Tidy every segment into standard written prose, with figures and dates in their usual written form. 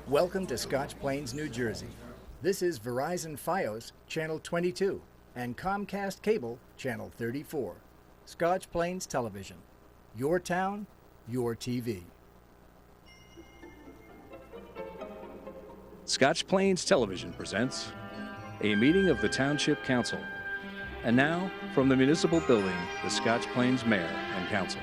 Welcome to Scotch Plains, New Jersey. This is Verizon Fios, Channel 22, and Comcast Cable, Channel 34. Scotch Plains Television. Your town, your TV. Scotch Plains Television presents a meeting of the Township Council. And now, from the municipal building, the Scotch Plains Mayor and Council.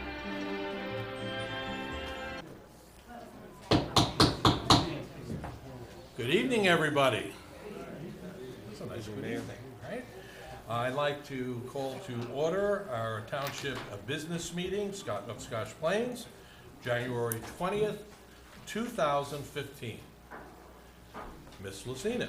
Good evening, everybody. That's a nice good evening, right? I'd like to call to order our Township Business Meeting of Scotch Plains, January 20th, 2015. Ms. Lucina.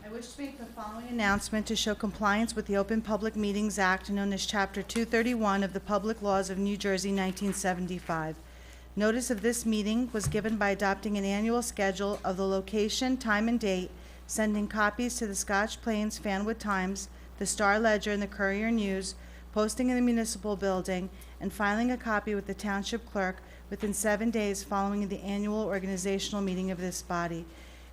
I wish to make the following announcement to show compliance with the Open Public Meetings Act, known as Chapter 231 of the Public Laws of New Jersey, 1975. Notice of this meeting was given by adopting an annual schedule of the location, time, and date, sending copies to the Scotch Plains Fanwood Times, the Star Ledger, and the Courier News, posting in the municipal building, and filing a copy with the Township Clerk within 7 days following the annual organizational meeting of this body.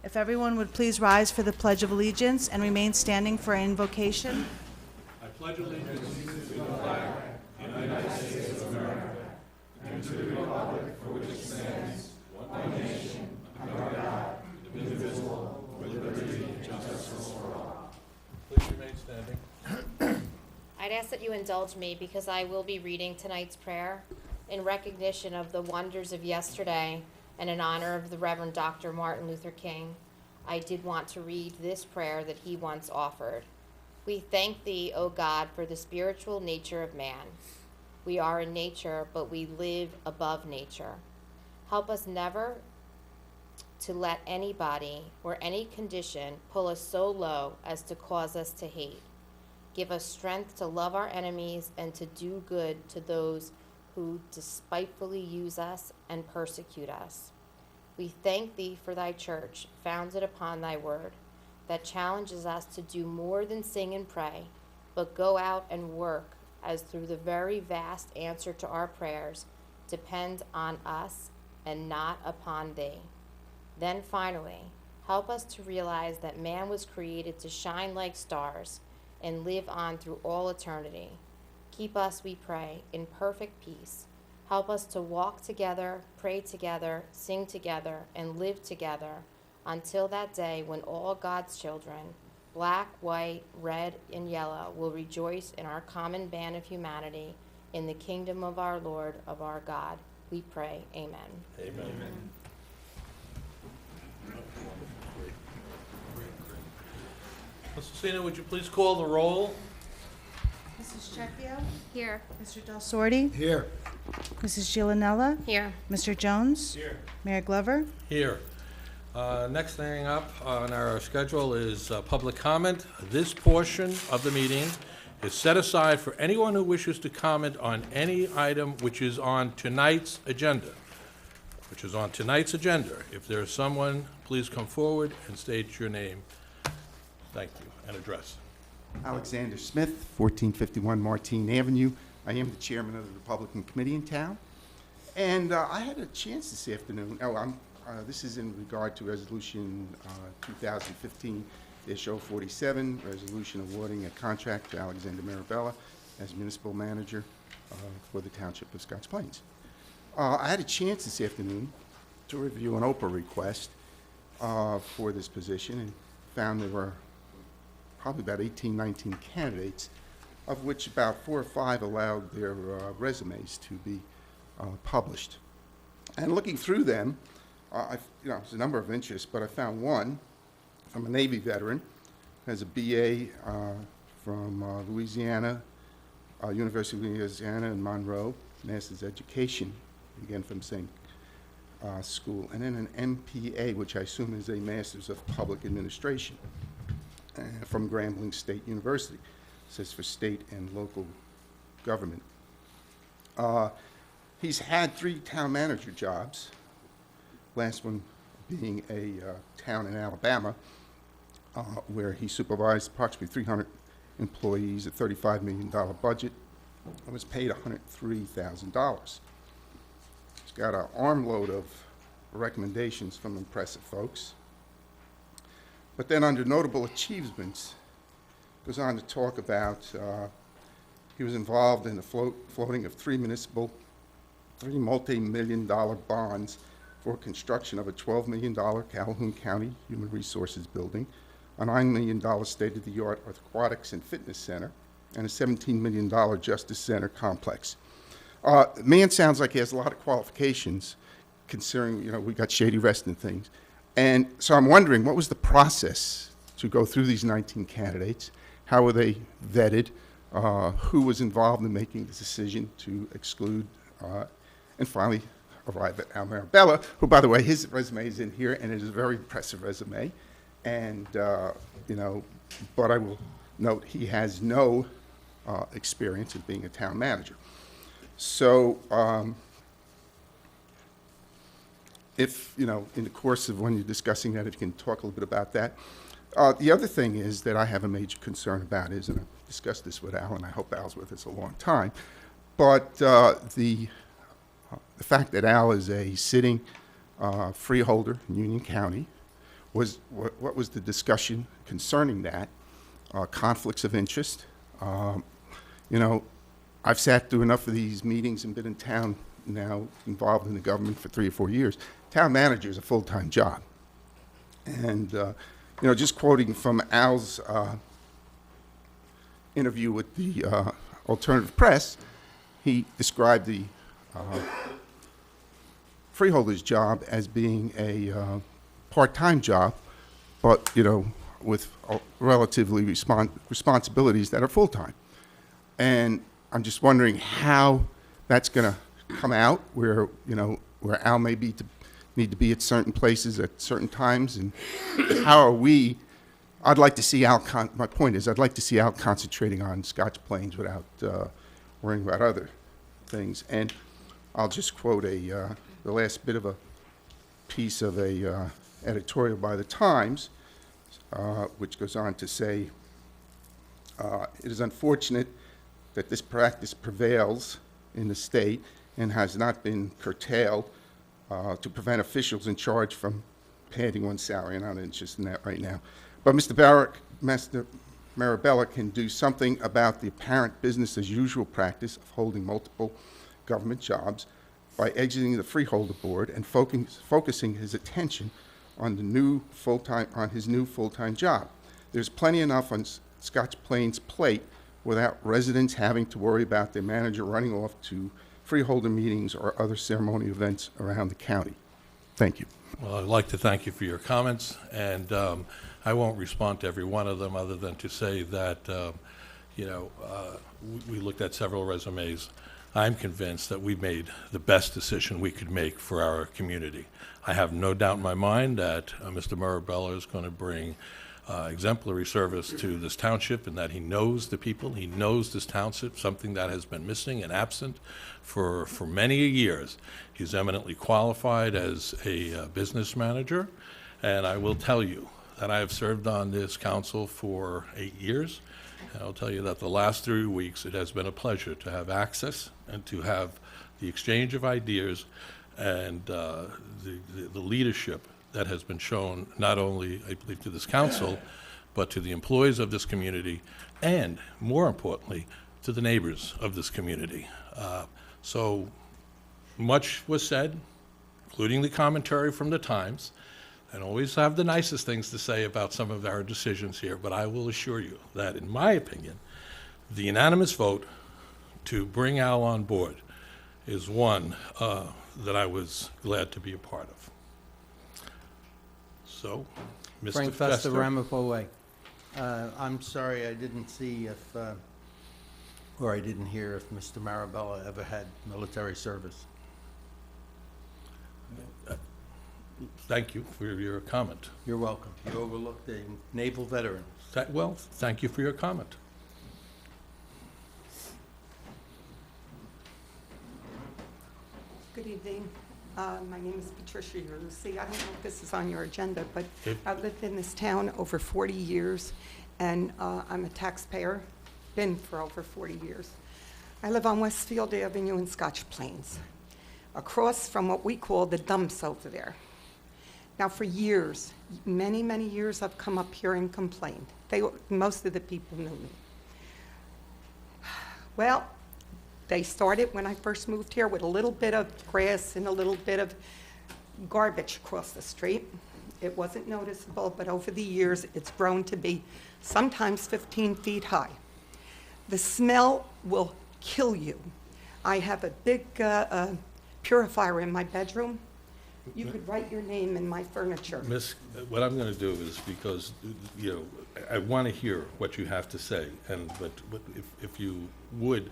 If everyone would please rise for the Pledge of Allegiance and remain standing for invocation. I pledge allegiance to the flag of the United States of America and to the republic for which it stands, one nation, under God, indivisible, with liberty and justice for all. Please remain standing. I'd ask that you indulge me because I will be reading tonight's prayer in recognition of the wonders of yesterday and in honor of the Reverend Dr. Martin Luther King. I did want to read this prayer that he once offered. We thank thee, O God, for the spiritual nature of man. We are in nature, but we live above nature. Help us never to let anybody or any condition pull us so low as to cause us to hate. Give us strength to love our enemies and to do good to those who despitefully use us and persecute us. We thank thee for thy church, founded upon thy word, that challenges us to do more than sing and pray, but go out and work, as through the very vast answer to our prayers depend on us and not upon thee. Then finally, help us to realize that man was created to shine like stars and live on through all eternity. Keep us, we pray, in perfect peace. Help us to walk together, pray together, sing together, and live together until that day when all God's children, black, white, red, and yellow, will rejoice in our common band of humanity in the kingdom of our Lord, of our God. We pray, amen. Amen. Amen. Ms. Lucina, would you please call the roll? Mrs. Checchio? Here. Mr. Del Sordi? Here. Mrs. Giovanella? Here. Mr. Jones? Here. Mayor Glover? Here. Next thing up on our schedule is public comment. This portion of the meeting is set aside for anyone who wishes to comment on any item which is on tonight's agenda. If there is someone, please come forward and state your name. Thank you, and address. Alexander Smith, 1451 Martine Avenue. I am the chairman of the Republican Committee in town. And I had a chance this afternoon. This is in regard to Resolution 2015-047, resolution awarding a contract to Alexander Marabella as municipal manager for the Township of Scotch Plains. I had a chance this afternoon to review an Oprah request for this position and found there were probably about 18, 19 candidates, of which about 4 or 5 allowed their resumes to be published. And looking through them, there's a number of interests, but I found one from a Navy veteran, has a BA from Louisiana, University of Louisiana in Monroe, Master's Education, again from the same school, and then an MPA, which I assume is a Master's of Public Administration from Grambling State University. It says for state and local government. He's had 3 town manager jobs, last one being a town in Alabama where he supervised approximately 300 employees, a $35 million budget, and was paid $103,000. It's got an armload of recommendations from impressive folks. But then under notable achievements, goes on to talk about he was involved in the floating of three multi-million-dollar bonds for construction of a $12 million Calhoun County Human Resources building, a $9 million state-of-the-art aquatics and fitness center, and a $17 million Justice Center complex. The man sounds like he has a lot of qualifications, considering, you know, we got shady rest and things. And so I'm wondering, what was the process to go through these 19 candidates? How were they vetted? Who was involved in making the decision to exclude? And finally, arrive at Al Marabella, who, by the way, his resume is in here, and it is a very impressive resume. And, you know, but I will note he has no experience of being a town manager. So if, you know, in the course of when you're discussing that, if you can talk a little bit about that. The other thing is that I have a major concern about is, and I've discussed this with Al, and I hope Al's with us a long time, but the fact that Al is a sitting freeholder in Union County, what was the discussion concerning that? Conflicts of interest. You know, I've sat through enough of these meetings and been in town now, involved in the government for 3 or 4 years. Town manager is a full-time job. And, you know, just quoting from Al's interview with the alternative press, he described the freeholder's job as being a part-time job, but, you know, with relatively responsibilities that are full-time. And I'm just wondering how that's going to come out, where, you know, where Al may need to be at certain places at certain times, and how are we? I'd like to see Al. My point is, I'd like to see Al concentrating on Scotch Plains without worrying about other things. And I'll just quote the last bit of a piece of a editorial by the Times, which goes on to say, it is unfortunate that this practice prevails in the state and has not been curtailed to prevent officials in charge from padding one's salary. I'm not interested in that right now. But Mr. Marabella can do something about the apparent business-as-usual practice of holding multiple government jobs by exiting the freeholder board and focusing his attention on his new full-time job. There's plenty enough on Scotch Plains' plate without residents having to worry about their manager running off to freeholder meetings or other ceremonial events around the county. Thank you. Well, I'd like to thank you for your comments, and I won't respond to every one of them other than to say that, you know, we looked at several resumes. I'm convinced that we made the best decision we could make for our community. I have no doubt in my mind that Mr. Marabella is going to bring exemplary service to this township, and that he knows the people, he knows this township, something that has been missing and absent for many years. He's eminently qualified as a business manager, and I will tell you that I have served on this council for 8 years, and I'll tell you that the last 3 weeks it has been a pleasure to have access and to have the exchange of ideas and the leadership that has been shown not only, I believe, to this council, but to the employees of this community, and more importantly, to the neighbors of this community. So much was said, including the commentary from the Times, and always have the nicest things to say about some of our decisions here, but I will assure you that, in my opinion, the unanimous vote to bring Al on board is one that I was glad to be a part of. So, Mr. Frank Festa, Fester. Ramapo Way. I'm sorry I didn't see if, or I didn't hear if Mr. Marabella ever had military service. Thank you for your comment. You're welcome. You overlooked a naval veteran. Well, thank you for your comment. Good evening. My name is Patricia Lucy. I don't know if this is on your agenda, but I've lived in this town over 40 years, and I'm a taxpayer, been for over 40 years. I live on Westfield Avenue in Scotch Plains, across from what we call the dumps over there. Now, for years, many, many years, I've come up here and complained. Most of the people knew me. Well, they started when I first moved here with a little bit of grass and a little bit of garbage across the street. It wasn't noticeable, but over the years, it's grown to be sometimes 15 feet high. The smell will kill you. I have a big purifier in my bedroom. You could write your name in my furniture. Miss, what I'm going to do is, because, you know, I want to hear what you have to say, but if you would,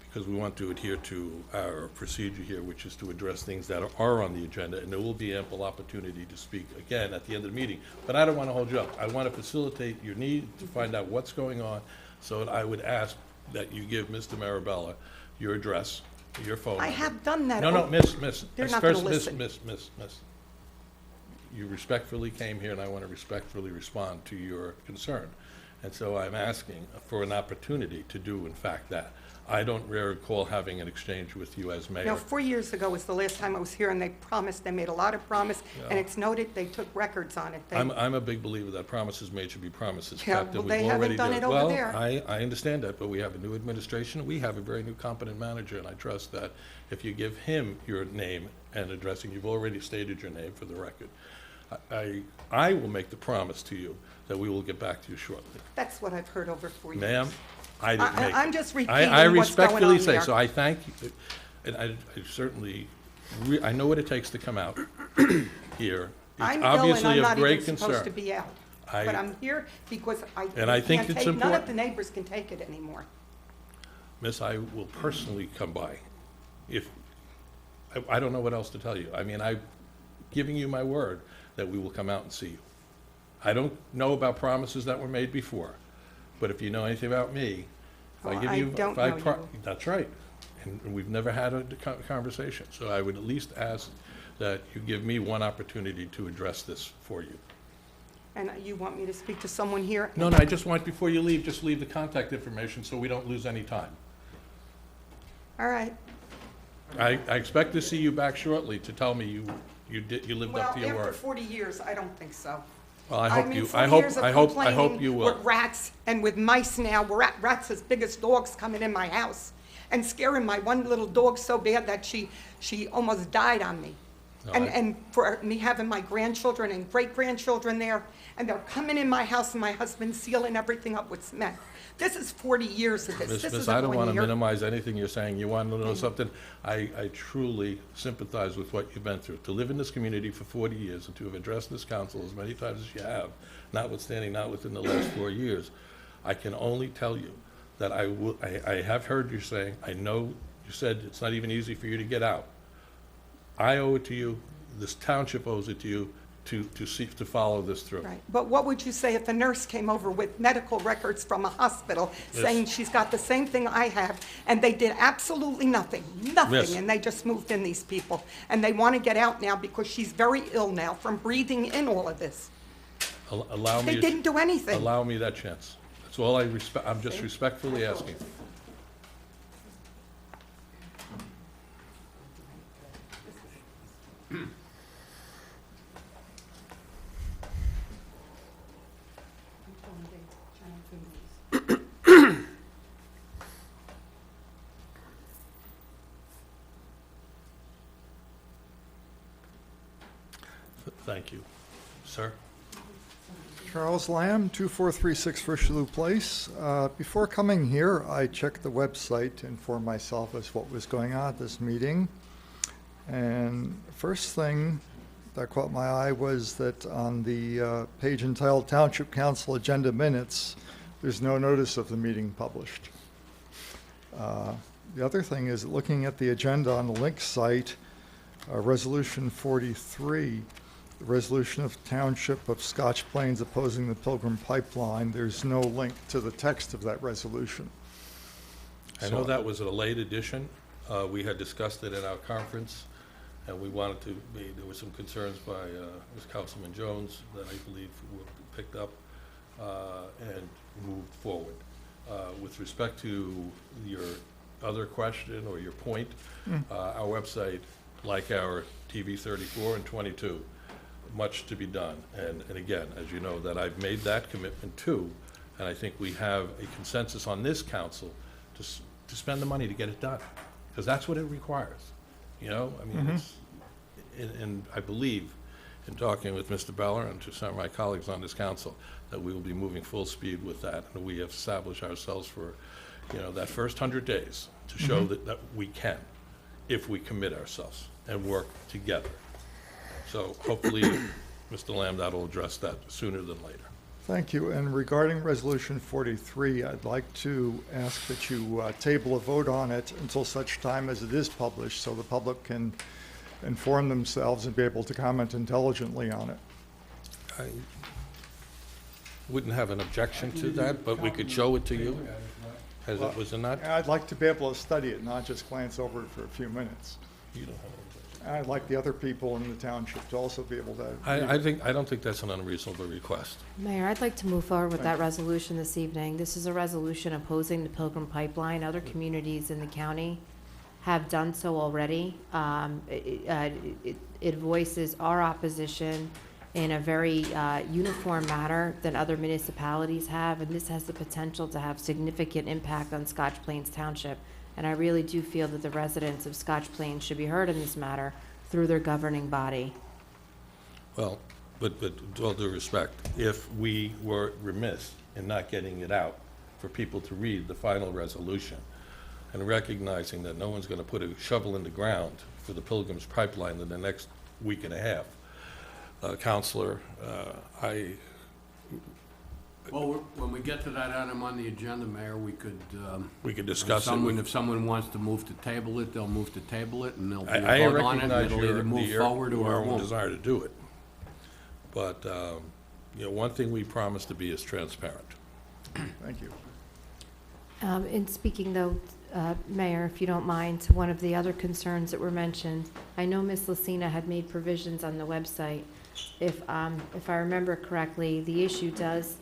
because we want to adhere to our procedure here, which is to address things that are on the agenda, and there will be ample opportunity to speak again at the end of the meeting. But I don't want to hold you up. I want to facilitate your need to find out what's going on, so that I would ask that you give Mr. Marabella your address, your phone number. I have done that. No, miss. They're not gonna First, listen. Miss. You respectfully came here, and I want to respectfully respond to your concern. And so I'm asking for an opportunity to do, in fact, that. I don't recall having an exchange with you as mayor. No, 4 years ago was the last time I was here, and they promised, they made a lot of promise, and it's noted, they took records on it. I'm a big believer that promises made should be promises Yeah, kept, and well, we've they haven't already done done it over there. Well, I understand that, but we have a new administration, we have a very new competent manager, and I trust that if you give him your name and address, and you've already stated your name for the record, I will make the promise to you that we will get back to you shortly. That's what I've heard over 4 years. Ma'am, I didn't make it. I'm just repeating I what's going respectfully on say, there. so I thank you, and I certainly, I know what it takes to come out here. It's I'm ill, and obviously I'm of not great even supposed to concern. be out. I- But I'm here because And I think it's none of important. the neighbors can take it anymore. Miss, I will personally come by. I don't know what else to tell you. I mean, I'm giving you my word that we will come out and see you. I don't know about promises that were made before, but if you know anything about me, if I Oh, give I you... don't if I know pro- you. That's right, and we've never had a conversation, so I would at least ask that you give me one opportunity to address this for you. And you want me to speak to someone here? No, I just want, before you leave, just leave the contact information so we don't lose any time. All right. I expect to see you back shortly to tell me you lived Well, up to your after word. 40 years, I don't think so. Well, I I hope mean, you, 40 years of I hope complaining you will. with rats and with mice now, rats as big as dogs coming in my house and scaring my one little dog so bad that she almost died on me. No, And for me having my grandchildren and great-grandchildren there, and they're coming in my house and my husband's sealing everything up with cement. This is 40 years of this. This Miss, isn't I don't 1 want to year. minimize anything you're saying. You want to know something? I truly sympathize with what you've been through. To live in this community for 40 years and to have addressed this council as many times as you have, not within the last 4 years, I can only tell you that I have heard you saying, I know you said it's not even easy for you to get out. I owe it to you, this township owes it to you to follow this through. Right, but what would you say if a nurse came over with medical records from a hospital Yes. saying she's got the same thing I have, and they did absolutely nothing, Yes. and they just moved in, these people, and they want to get out now because she's very ill now from breathing in all of this. Allow me. They didn't do anything. Allow me that chance. That's all I'm just respectfully asking. Thank you. Sir? Charles Lamb, 2436 Richelieu Place. Before coming here, I checked the website to inform myself as what was going on at this meeting. And first thing that caught my eye was that on the page entitled Township Council Agenda Minutes, there's no notice of the meeting published. The other thing is, looking at the agenda on the link site, Resolution 43, the resolution of Township of Scotch Plains opposing the Pilgrim Pipeline, there's no link to the text of that resolution. I know that was a late addition. We had discussed it at our conference, and we wanted to be, there were some concerns by Ms. Councilman Jones that I believe were picked up and moved forward. With respect to your other question or your point, our website, like our TV 34 and 22, much to be done. And again, as you know, that I've made that commitment too, and I think we have a consensus on this council to spend the money to get it done, because that's what it requires. You know, I mean, it's, and I believe, in talking with Mr. Beller and to some of my colleagues on this council, that we will be moving full speed with that, and we have established ourselves for, you know, that first 100 days to show that we can, if we commit ourselves and work together. So hopefully, Mr. Lamb, that'll address that sooner than later. Thank you. And regarding Resolution 43, I'd like to ask that you table a vote on it until such time as it is published, so the public can inform themselves and be able to comment intelligently on it. I wouldn't have an objection to that, but we could show it to you, as it was not. I'd like to be able to study it, not just glance over it for a few minutes. You don't have an objection. I'd like the other people in the township to also be able to. I don't think that's an unreasonable request. Mayor, I'd like to move forward with that resolution this evening. This is a resolution opposing the Pilgrim Pipeline. Other communities in the county have done so already. It voices our opposition in a very uniform manner than other municipalities have, and this has the potential to have significant impact on Scotch Plains Township. And I really do feel that the residents of Scotch Plains should be heard in this matter through their governing body. Well, but with all due respect, if we were remiss in not getting it out for people to read the final resolution and recognizing that no one's going to put a shovel in the ground for the Pilgrim's Pipeline in the next week and a half, Counselor, Well, when we get to that item on the agenda, Mayor, we could discuss it. If someone wants to move to table it, they'll move to table it, and there'll be I a vote on it, and recognize it'll either move forward or it your won't. desire to do it. But, you know, one thing we promise to be is transparent. Thank you. In speaking though, Mayor, if you don't mind, to one of the other concerns that were mentioned, I know Ms. Lucina had made provisions on the website. If I remember correctly, the issue does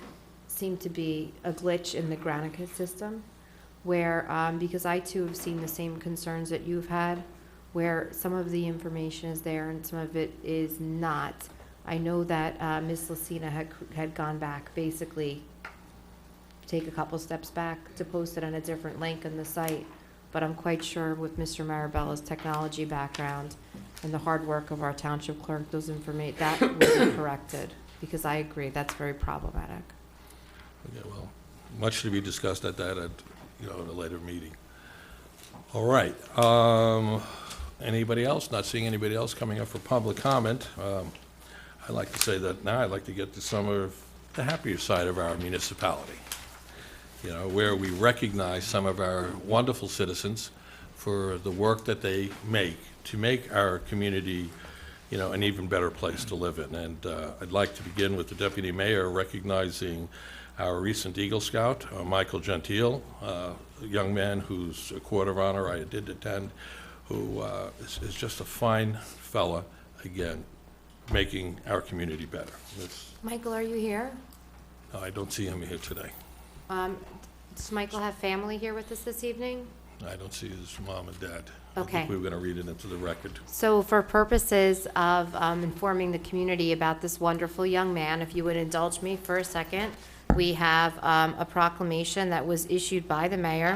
seem to be a glitch in the Granicus system, where, because I too have seen the same concerns that you've had, where some of the information is there and some of it is not. I know that Ms. Lucina had gone back, basically take a couple steps back to post it on a different link on the site, but I'm quite sure with Mr. Marabella's technology background and the hard work of our township clerk, that will be corrected, because I agree, that's very problematic. Okay, well, much to be discussed at that, in a later meeting. All right. Anybody else? Not seeing anybody else coming up for public comment. I'd like to say that now I'd like to get to some of the happier side of our municipality, you know, where we recognize some of our wonderful citizens for the work that they make to make our community, you know, an even better place to live in. And I'd like to begin with the Deputy Mayor recognizing our recent Eagle Scout, Michael Gentile, a young man who's a Court of Honor I did attend, who is just a fine fella, again, making our community better. Michael, are you here? No, I don't see him here today. Does Michael have family here with us this evening? I don't see his mom and dad. Okay. I think we were going to read it into the record. So for purposes of informing the community about this wonderful young man, if you would indulge me for a second, we have a proclamation that was issued by the mayor.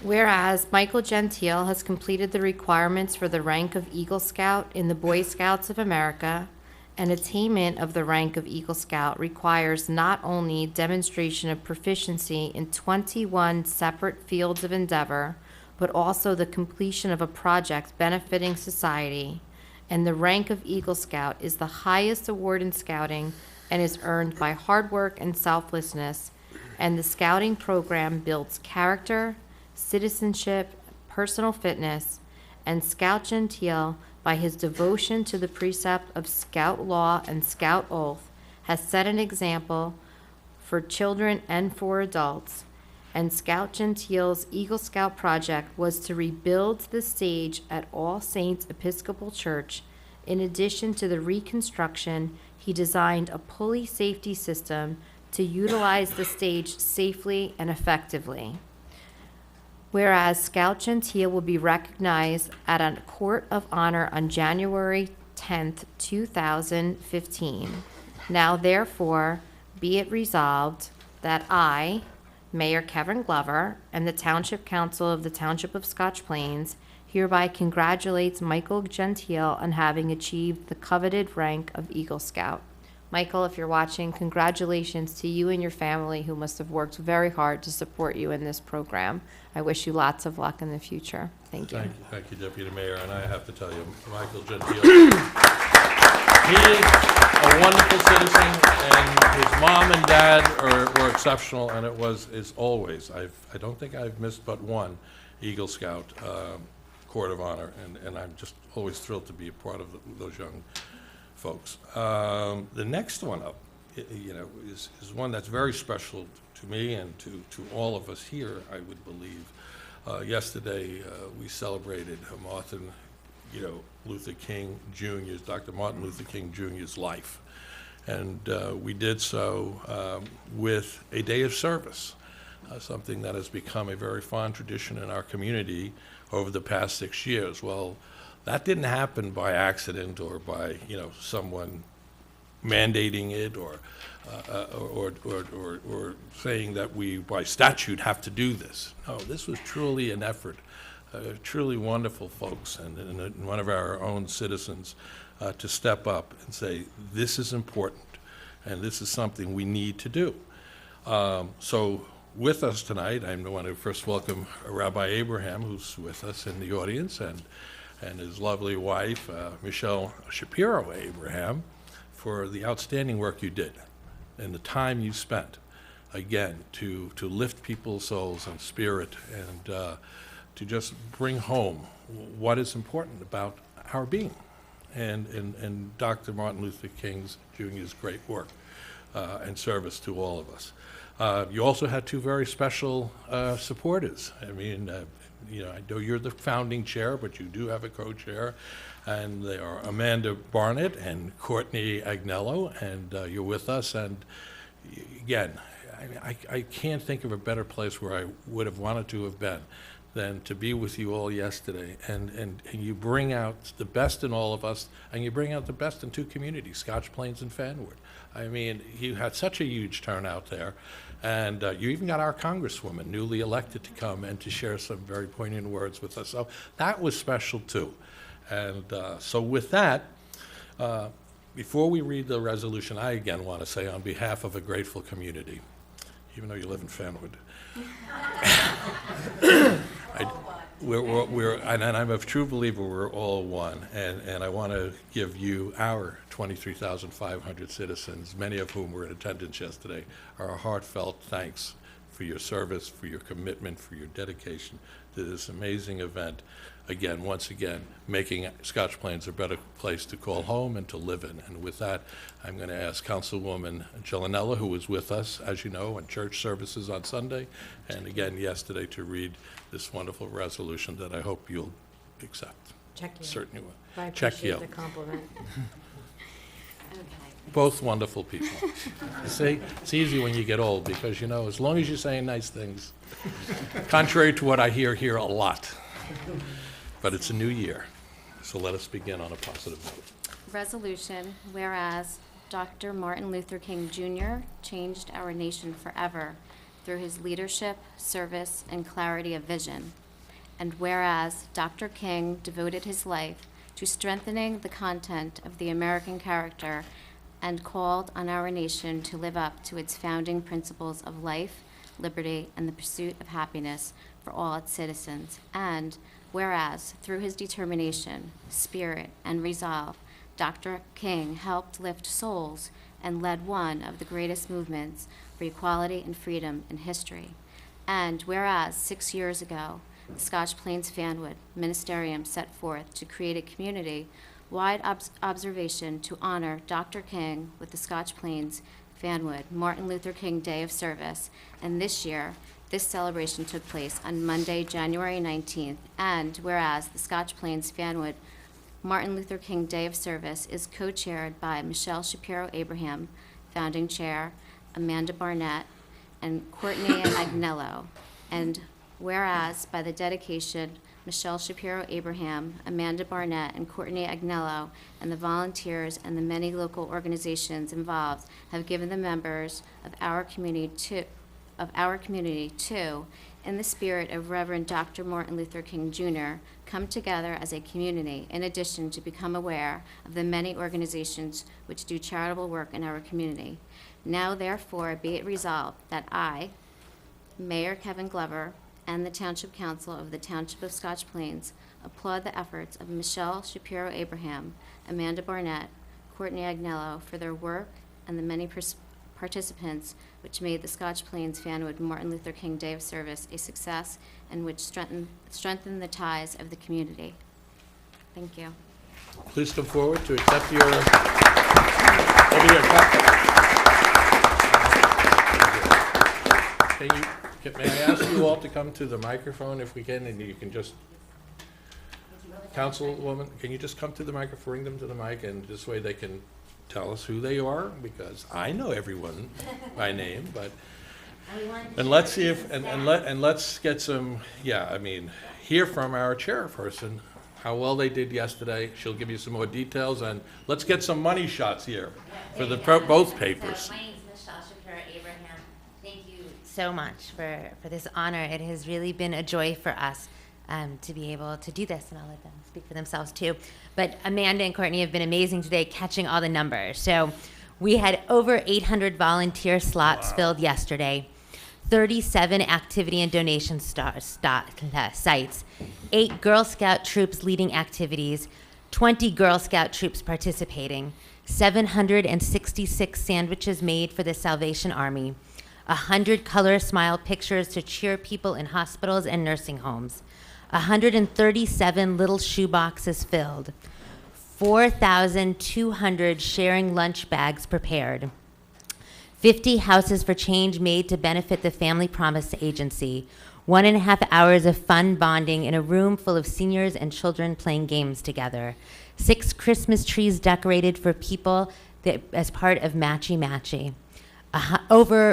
Whereas Michael Gentile has completed the requirements for the rank of Eagle Scout in the Boy Scouts of America, and attainment of the rank of Eagle Scout requires not only demonstration of proficiency in 21 separate fields of endeavor, but also the completion of a project benefiting society. And the rank of Eagle Scout is the highest award in scouting and is earned by hard work and selflessness. And the scouting program builds character, citizenship, personal fitness, and Scout Gentile, by his devotion to the precept of Scout law and Scout oath, has set an example for children and for adults. And Scout Gentile's Eagle Scout project was to rebuild the stage at All Saints Episcopal Church. In addition to the reconstruction, he designed a pulley safety system to utilize the stage safely and effectively. Whereas Scout Gentile will be recognized at a Court of Honor on January 10th, 2015. Now therefore, be it resolved that I, Mayor Kevin Glover, and the Township Council of the Township of Scotch Plains hereby congratulates Michael Gentile on having achieved the coveted rank of Eagle Scout. Michael, if you're watching, congratulations to you and your family who must have worked very hard to support you in this program. I wish you lots of luck in the future. Thank you. Thank you, Deputy Mayor, and I have to tell you, Michael Gentile, he is a wonderful citizen, and his mom and dad were exceptional, and it's always, I don't think I've missed but one Eagle Scout Court of Honor, and I'm just always thrilled to be a part of those young folks. The next one up, is one that's very special to me and to all of us here, I would believe. Yesterday, we celebrated Martin, Luther King Jr.'s, Dr. Martin Luther King Jr.'s life. And we did so with a day of service, something that has become a very fond tradition in our community over the past 6 years. Well, that didn't happen by accident or by, someone mandating it or saying that we, by statute, have to do this. No, this was truly an effort, truly wonderful folks and one of our own citizens to step up and say, this is important and this is something we need to do. So with us tonight, I want to first welcome Rabbi Abraham, who's with us in the audience, and his lovely wife, Michelle Shapiro Abraham, for the outstanding work you did and the time you spent, again, to lift people's souls and spirit and to just bring home what is important about our being and Dr. Martin Luther King Jr.'s great work and service to all of us. You also had two very special supporters. I mean, I know you're the founding chair, but you do have a co-chair, and they are Amanda Barnett and Courtney Agnello, and you're with us. And again, I can't think of a better place where I would have wanted to have been than to be with you all yesterday. And you bring out the best in all of us, and you bring out the best in two communities, Scotch Plains and Fanwood. I mean, you had such a huge turnout there. And you even got our Congresswoman, newly elected, to come and to share some very poignant words with us. So that was special, too. And so with that, before we read the resolution, I again want to say on behalf of a grateful community, even though you live in Fanwood, and I'm a true believer we're all one. And I want to give you, our 23,500 citizens, many of whom were in attendance yesterday, our heartfelt thanks for your service, for your commitment, for your dedication to this amazing event. Again, once again, making Scotch Plains a better place to call home and to live in. And with that, I'm going to ask Councilwoman Gelinella, who was with us, as you know, in church services on Sunday, and again yesterday, to read this wonderful resolution that I hope you'll accept. Check you. Certainly will. I Check appreciate you. the compliment. Both wonderful people. See, it's easy when you get old because, as long as you're saying nice things, contrary to what I hear here a lot. But it's a new year, so let us begin on a positive note. Resolution, whereas Dr. Martin Luther King Jr. changed our nation forever through his leadership, service, and clarity of vision. And whereas Dr. King devoted his life to strengthening the content of the American character and called on our nation to live up to its founding principles of life, liberty, and the pursuit of happiness for all its citizens. And whereas through his determination, spirit, and resolve, Dr. King helped lift souls and led one of the greatest movements for equality and freedom in history. And whereas 6 years ago, the Scotch Plains Fanwood Ministerium set forth to create a community-wide observation to honor Dr. King with the Scotch Plains Fanwood Martin Luther King Day of Service. And this year, this celebration took place on Monday, January 19th. And whereas the Scotch Plains Fanwood Martin Luther King Day of Service is co-chaired by Michelle Shapiro Abraham, founding chair, Amanda Barnett, and Courtney Agnello. And whereas by the dedication, Michelle Shapiro Abraham, Amanda Barnett, and Courtney Agnello, and the volunteers and the many local organizations involved have given the members of our community to, in the spirit of Reverend Dr. Martin Luther King Jr., come together as a community, in addition to become aware of the many organizations which do charitable work in our community. Now therefore be it resolved that I, Mayor Kevin Glover, and the Township Council of the Township of Scotch Plains applaud the efforts of Michelle Shapiro Abraham, Amanda Barnett, Courtney Agnello for their work and the many participants which made the Scotch Plains Fanwood Martin Luther King Day of Service a success and which strengthened the ties of the community. Thank you. Please come forward to accept your, over here, may I ask you all to come to the microphone if we can, and you can just, Councilwoman, can you just come to the microphone, bring them to the mic, and this way they can tell us who they are, because I know everyone by name, but, and let's see if, and let's get some, hear from our chairperson, how well they did yesterday. She'll give you some more details, and let's get some money shots here for the both papers. My name's Michelle Shapiro Abraham. Thank you so much for this honor. It has really been a joy for us to be able to do this, and I'll let them speak for themselves too. But Amanda and Courtney have been amazing today catching all the numbers. So we had over 800 volunteer slots filled yesterday, 37 activity and donation sites, 8 Girl Scout troops leading activities, 20 Girl Scout troops participating, 766 sandwiches made for the Salvation Army, 100 color smile pictures to cheer people in hospitals and nursing homes, 137 little shoe boxes filled, 4,200 sharing lunch bags prepared, 50 houses for change made to benefit the Family Promise Agency, 1.5 hours of fun bonding in a room full of seniors and children playing games together, 6 Christmas trees decorated for people as part of Matchy Matchy,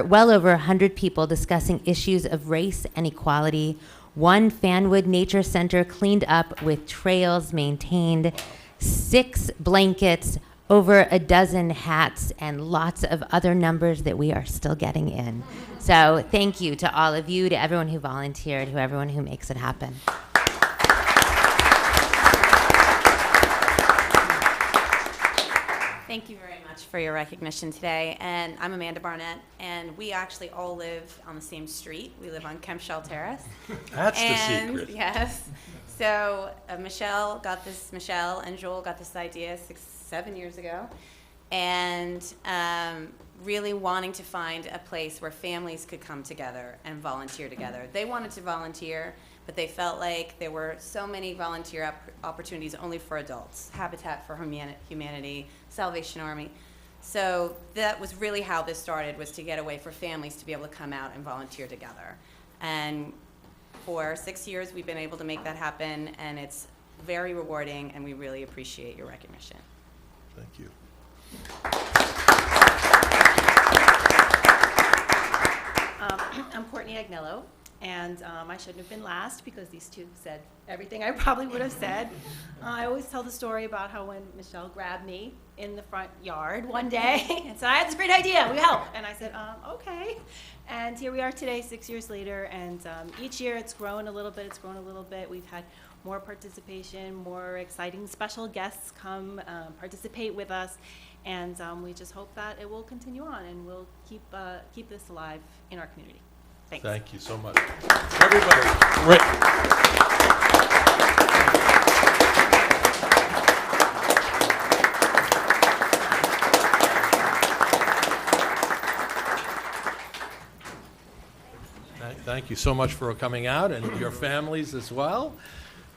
well over 100 people discussing issues of race and equality, 1 Fanwood Nature Center cleaned up with trails maintained, 6 blankets, over a dozen hats, and lots of other numbers that we are still getting in. So thank you to all of you, to everyone who volunteered, to everyone who makes it happen. Thank you very much for your recognition today. And I'm Amanda Barnett, and we actually all live on the same street. We live on Kempshell Terrace. That's the secret. Yes. So Michelle and Joel got this idea 6-7 years ago, and really wanting to find a place where families could come together and volunteer together. They wanted to volunteer, but they felt like there were so many volunteer opportunities only for adults. Habitat for Humanity, Salvation Army. So that was really how this started, was to get a way for families to be able to come out and volunteer together. And for 6 years, we've been able to make that happen, and it's very rewarding, and we really appreciate your recognition. Thank you. I'm Courtney Agnello, and I shouldn't have been last because these two said everything I probably would have said. I always tell the story about how when Michelle grabbed me in the front yard one day and said, I have this great idea, will you help? And I said, okay. And here we are today, 6 years later, and each year it's grown a little bit. We've had more participation, more exciting special guests come participate with us, and we just hope that it will continue on and we'll keep this alive in our community. Thanks. Thank you so much. Everybody, great. Thank you so much for coming out, and your families as well.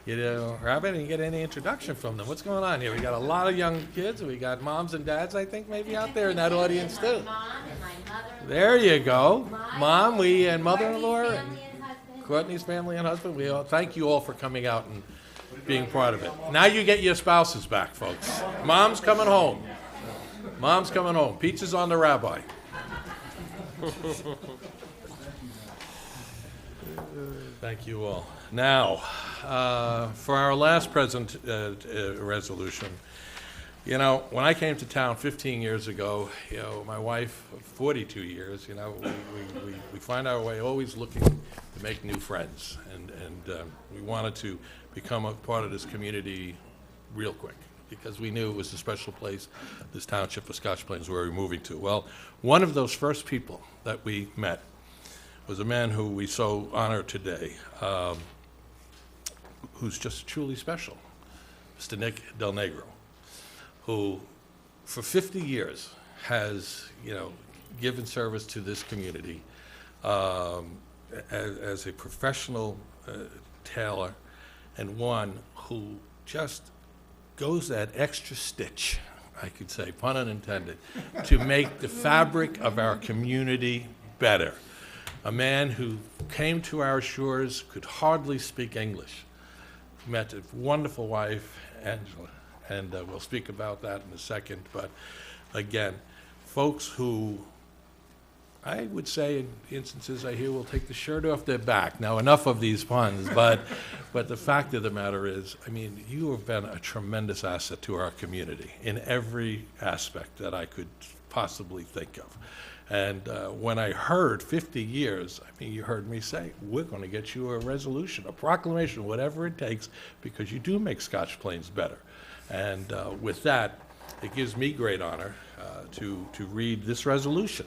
You know, Robin, didn't get any introduction from them. What's going on here? We got a lot of young kids. We got moms and dads, I think, maybe out there in that audience too. There you go. Mom, we and mother-in-law, and Courtney's family and husband. We all thank you all for coming out and being part of it. Now you get your spouses back, folks. Mom's coming home. Mom's coming home. Pizza's on the rabbi. Thank you all. Now, for our last present resolution, you know, when I came to town 15 years ago, you know, my wife, 42 years, you know, we find our way always looking to make new friends, and we wanted to become a part of this community real quick, because we knew it was a special place, this township of Scotch Plains, where we were moving to. Well, one of those first people that we met was a man who we so honor today, who's just truly special, Mr. Nick Del Negro, who for 50 years has, you know, given service to this community as a professional tailor, and one who just goes that extra stitch, I could say, pun unintended, to make the fabric of our community better. A man who came to our shores, could hardly speak English, met a wonderful wife, Angela, and we'll speak about that in a second. But again, folks who I would say in instances I hear will take the shirt off their back. Now, enough of these puns, but the fact of the matter is, I mean, you have been a tremendous asset to our community in every aspect that I could possibly think of. And when I heard 50 years, I mean, you heard me say, we're going to get you a resolution, a proclamation, whatever it takes, because you do make Scotch Plains better. And with that, it gives me great honor to read this resolution.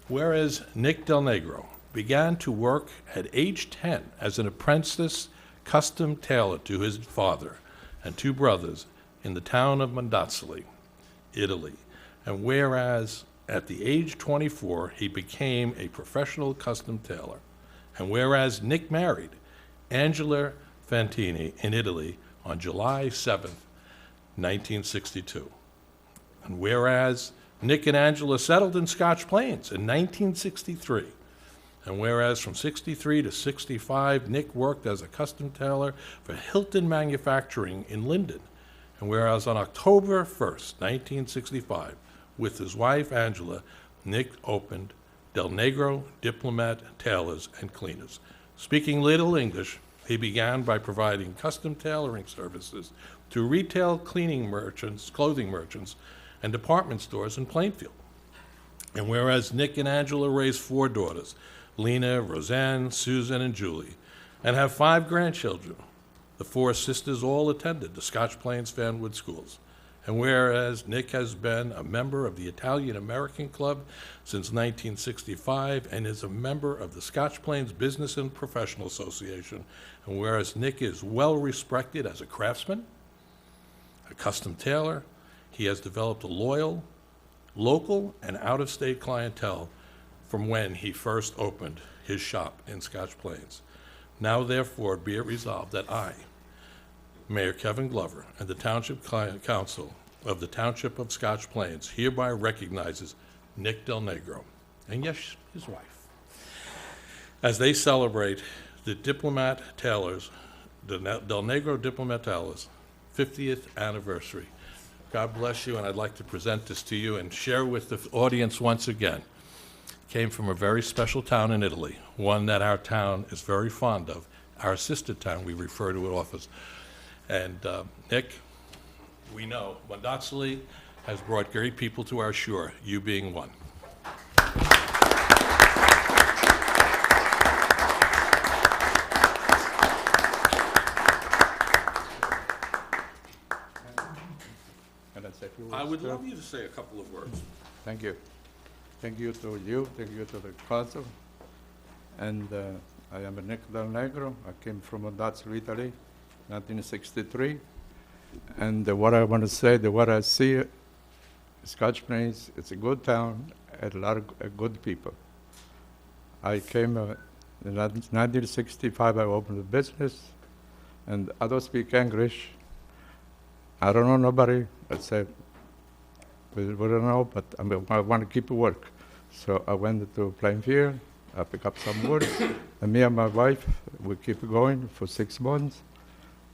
Whereas Nick Del Negro began to work at age 10 as an apprentice custom tailor to his father and two brothers in the town of Mondazzi, Italy, and whereas at the age 24 he became a professional custom tailor, and whereas Nick married Angela Fantini in Italy on July 7th, 1962, and whereas Nick and Angela settled in Scotch Plains in 1963. And whereas from 63 to 65, Nick worked as a custom tailor for Hilton Manufacturing in Linden. And whereas on October 1st, 1965, with his wife Angela, Nick opened Del Negro Diplomat Tailors and Cleaners. Speaking little English, he began by providing custom tailoring services to retail clothing merchants, and department stores in Plainfield. And whereas Nick and Angela raised 4 daughters, Lena, Roseanne, Susan, and Julie, and have 5 grandchildren, the 4 sisters all attended the Scotch Plains Fanwood schools. And whereas Nick has been a member of the Italian American Club since 1965 and is a member of the Scotch Plains Business and Professional Association, and whereas Nick is well respected as a craftsman, a custom tailor, he has developed a loyal, local, and out-of-state clientele from when he first opened his shop in Scotch Plains. Now, therefore, be it resolved that I, Mayor Kevin Glover, and the Township Council of the Township of Scotch Plains hereby recognizes Nick Del Negro, and yes, his wife, as they celebrate the Diplomat Tailors, the Del Negro Diplomat Tailors' 50th anniversary. God bless you, and I'd like to present this to you and share with the audience once again. Came from a very special town in Italy, one that our town is very fond of, our sister town, we refer to it often. And Nick, we know Mondazzi has brought great people to our shore, you being one. I would love you to say a couple of words. Thank you. Thank you to you, thank you to the council. And I am Nick Del Negro. I came from Mondazzi, Italy, 1963. And what I want to say, what I see, Scotch Plains, it's a good town and a lot of good people. I came in 1965, I opened a business, and I don't speak English. I don't know nobody. I said, we don't know, but I want to keep work. So I went to Plainfield, I picked up some wood, and me and my wife, we keep going for 6 months.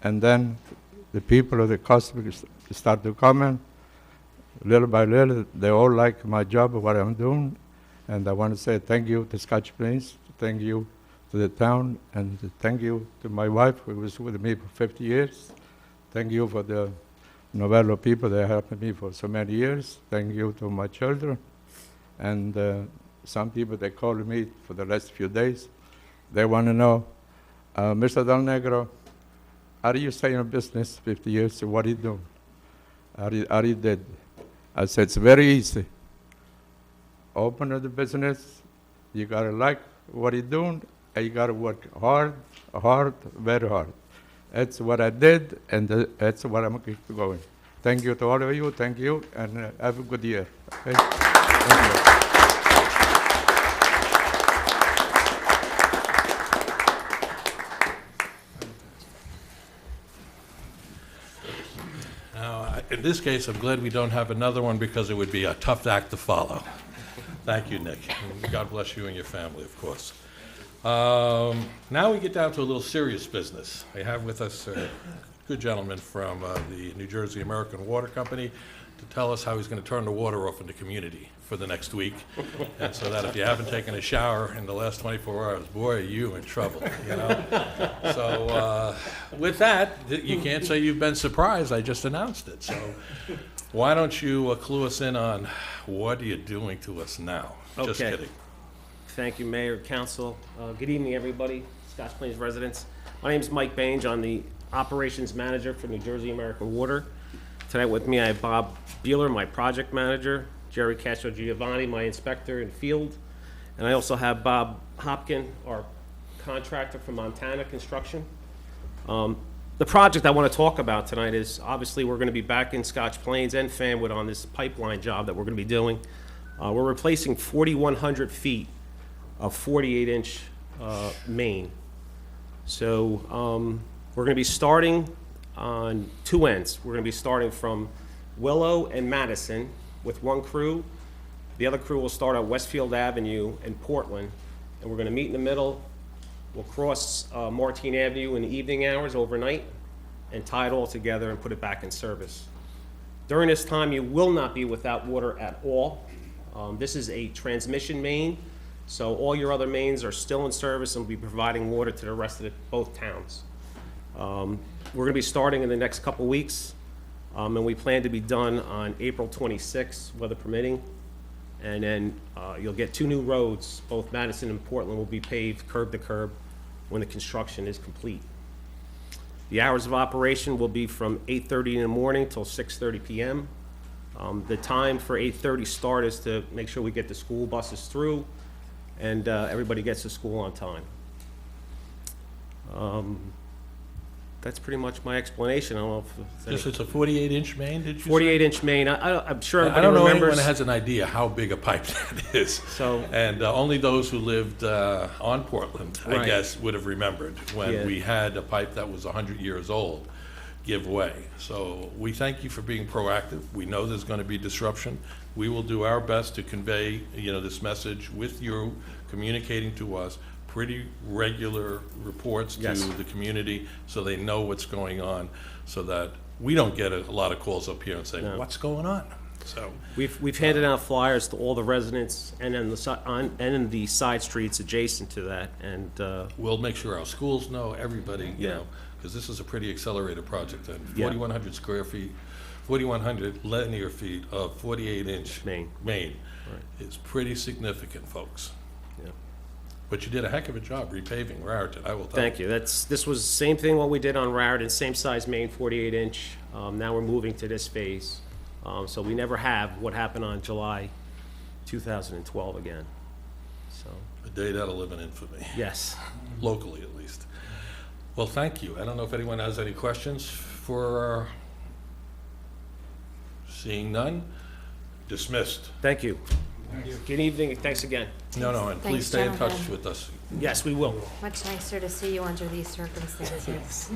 And then the people of the customers start to come in. Little by little, they all like my job, what I'm doing. And I want to say thank you to Scotch Plains, thank you to the town, and thank you to my wife, who was with me for 50 years. Thank you for the Novello people that helped me for so many years. Thank you to my children. And some people, they called me for the last few days. They want to know, Mr. Del Negro, how do you stay in business 50 years? What do you do? How do you did? I said, it's very easy. Open the business, you got to like what you're doing, and you got to work hard, very hard. That's what I did, and that's what I'm going to keep going. Thank you to all of you, thank you, and have a good year. Okay? Thank you. Now, in this case, I'm glad we don't have another one because it would be a tough act to follow. Thank you, Nick. And God bless you and your family, of course. Now we get down to a little serious business. I have with us a good gentleman from the New Jersey American Water Company to tell us how he's going to turn the water off in the community for the next week. And so that if you haven't taken a shower in the last 24 hours, boy, are you in trouble, you know? So with that, you can't say you've been surprised. I just announced it. So why don't you clue us in on what are you doing to us now? Just Okay. kidding. Thank you, Mayor, Council. Good evening, everybody, Scotch Plains residents. My name is Mike Bainge. I'm the Operations Manager for New Jersey American Water. Tonight with me, I have Bob Beeler, my Project Manager, Jerry Castro Giovanni, my Inspector in Field, and I also have Bob Hopkin, our contractor from Montana Construction. The project I want to talk about tonight is, obviously, we're going to be back in Scotch Plains and Fanwood on this pipeline job that we're going to be doing. We're replacing 4,100 feet of 48-inch main. So we're going to be starting on two ends. We're going to be starting from Willow and Madison with one crew. The other crew will start on Westfield Avenue in Portland, and we're going to meet in the middle. We'll cross Martine Avenue in the evening hours overnight and tie it all together and put it back in service. During this time, you will not be without water at all. This is a transmission main, so all your other mains are still in service and will be providing water to the rest of both towns. We're going to be starting in the next couple weeks, and we plan to be done on April 26th, weather permitting. And then you'll get two new roads, both Madison and Portland will be paved curb to curb when the construction is complete. The hours of operation will be from 8:30 in the morning till 6:30 p.m. The time for 8:30 start is to make sure we get the school buses through and everybody gets to school on time. That's pretty much my explanation. I don't know if Just it's a 48-inch main, did you say? 48-inch main. I'm sure I everybody don't know remembers. anyone has an idea how big a pipe that is. So- And only those who lived on Portland, I Right. guess, would have remembered when Yeah. we had a pipe that was 100 years old give way. So we thank you for being proactive. We know there's going to be disruption. We will do our best to convey, this message with you, communicating to us pretty regular reports to Yes. the community so they know what's going on, so that we don't get a lot of calls up here and say, No. what's going on? So We've handed out flyers to all the residents and in in the side streets adjacent to that, and we'll make sure our schools know, everybody, Yeah. because this is a pretty accelerated project. And Yeah. 4,100 square feet, 4,100 linear feet of 48-inch Main. is pretty significant, folks. Yeah. But you did a heck of a job repaving Raritan, I will tell you. thank you. This was the same thing what we did on Raritan, same size main, 48-inch. Now we're moving to this phase. So we never have what happened on July 2012 again. So, A day that'll live in infamy. yes. Locally, at least. Well, thank you. I don't know if anyone has any questions for, seeing none, dismissed. Thank you. Good evening, and thanks again. No, and please Thanks, stay in touch gentlemen. with us. Yes, we will. Much nicer to see you under these circumstances.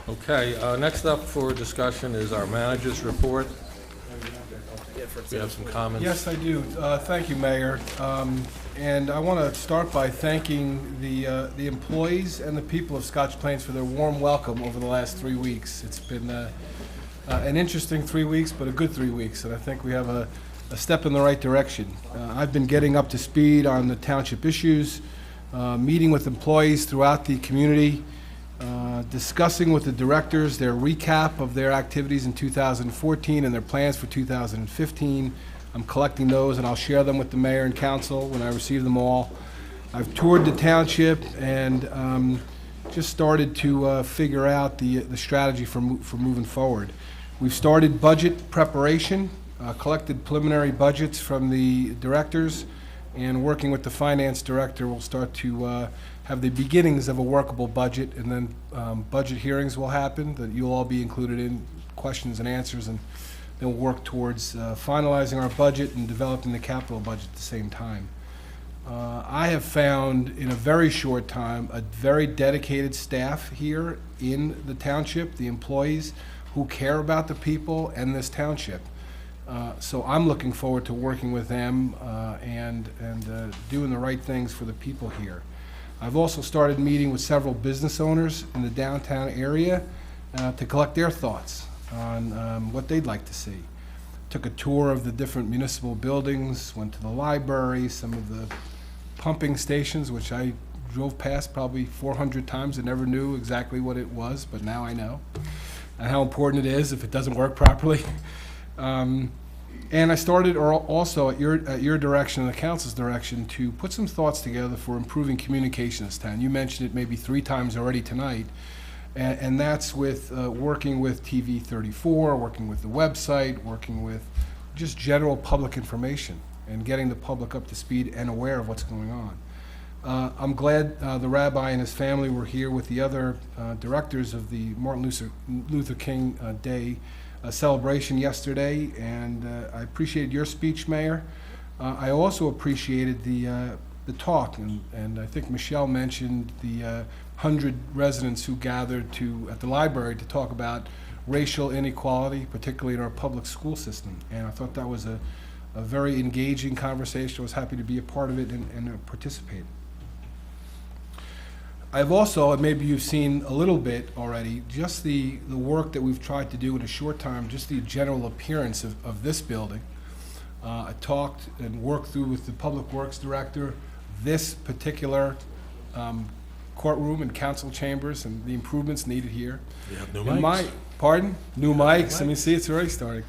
Okay, next up for discussion is our manager's report. We have some comments. Yes, I do. Thank you, Mayor. And I want to start by thanking the employees and the people of Scotch Plains for their warm welcome over the last 3 weeks. It's been an interesting 3 weeks, but a good 3 weeks, and I think we have a step in the right direction. I've been getting up to speed on the township issues. meeting with employees throughout the community, discussing with the directors their recap of their activities in 2014 and their plans for 2015. I'm collecting those, and I'll share them with the mayor and council when I receive them all. I've toured the township and just started to figure out the strategy for moving forward. We've started budget preparation, collected preliminary budgets from the directors, and working with the finance director, we'll start to have the beginnings of a workable budget, and then budget hearings will happen that you'll all be included in, questions and answers, and then we'll work towards finalizing our budget and developing the capital budget at the same time. I have found in a very short time a very dedicated staff here in the township, the employees who care about the people and this township. So I'm looking forward to working with them and doing the right things for the people here. I've also started meeting with several business owners in the downtown area to collect their thoughts on what they'd like to see. Took a tour of the different municipal buildings, went to the library, some of the pumping stations, which I drove past probably 400 times and never knew exactly what it was, but now I know, and how important it is if it doesn't work properly. And I started also at your direction and the council's direction to put some thoughts together for improving communication in this town. You mentioned it maybe 3 times already tonight, and that's with working with TV 34, working with the website, working with just general public information and getting the public up to speed and aware of what's going on. I'm glad the rabbi and his family were here with the other directors of the Martin Luther King Day celebration yesterday, and I appreciated your speech, Mayor. I also appreciated the talk, and I think Michelle mentioned the 100 residents who gathered at the library to talk about racial inequality, particularly in our public school system. And I thought that was a very engaging conversation. I was happy to be a part of it and participate. I've also, and maybe you've seen a little bit already, just the work that we've tried to do in a short time, just the general appearance of this building. I talked and worked through with the Public Works Director this particular courtroom and council chambers and the improvements needed here. You have new mics. Pardon? New mics. I mean, see, it's already starting.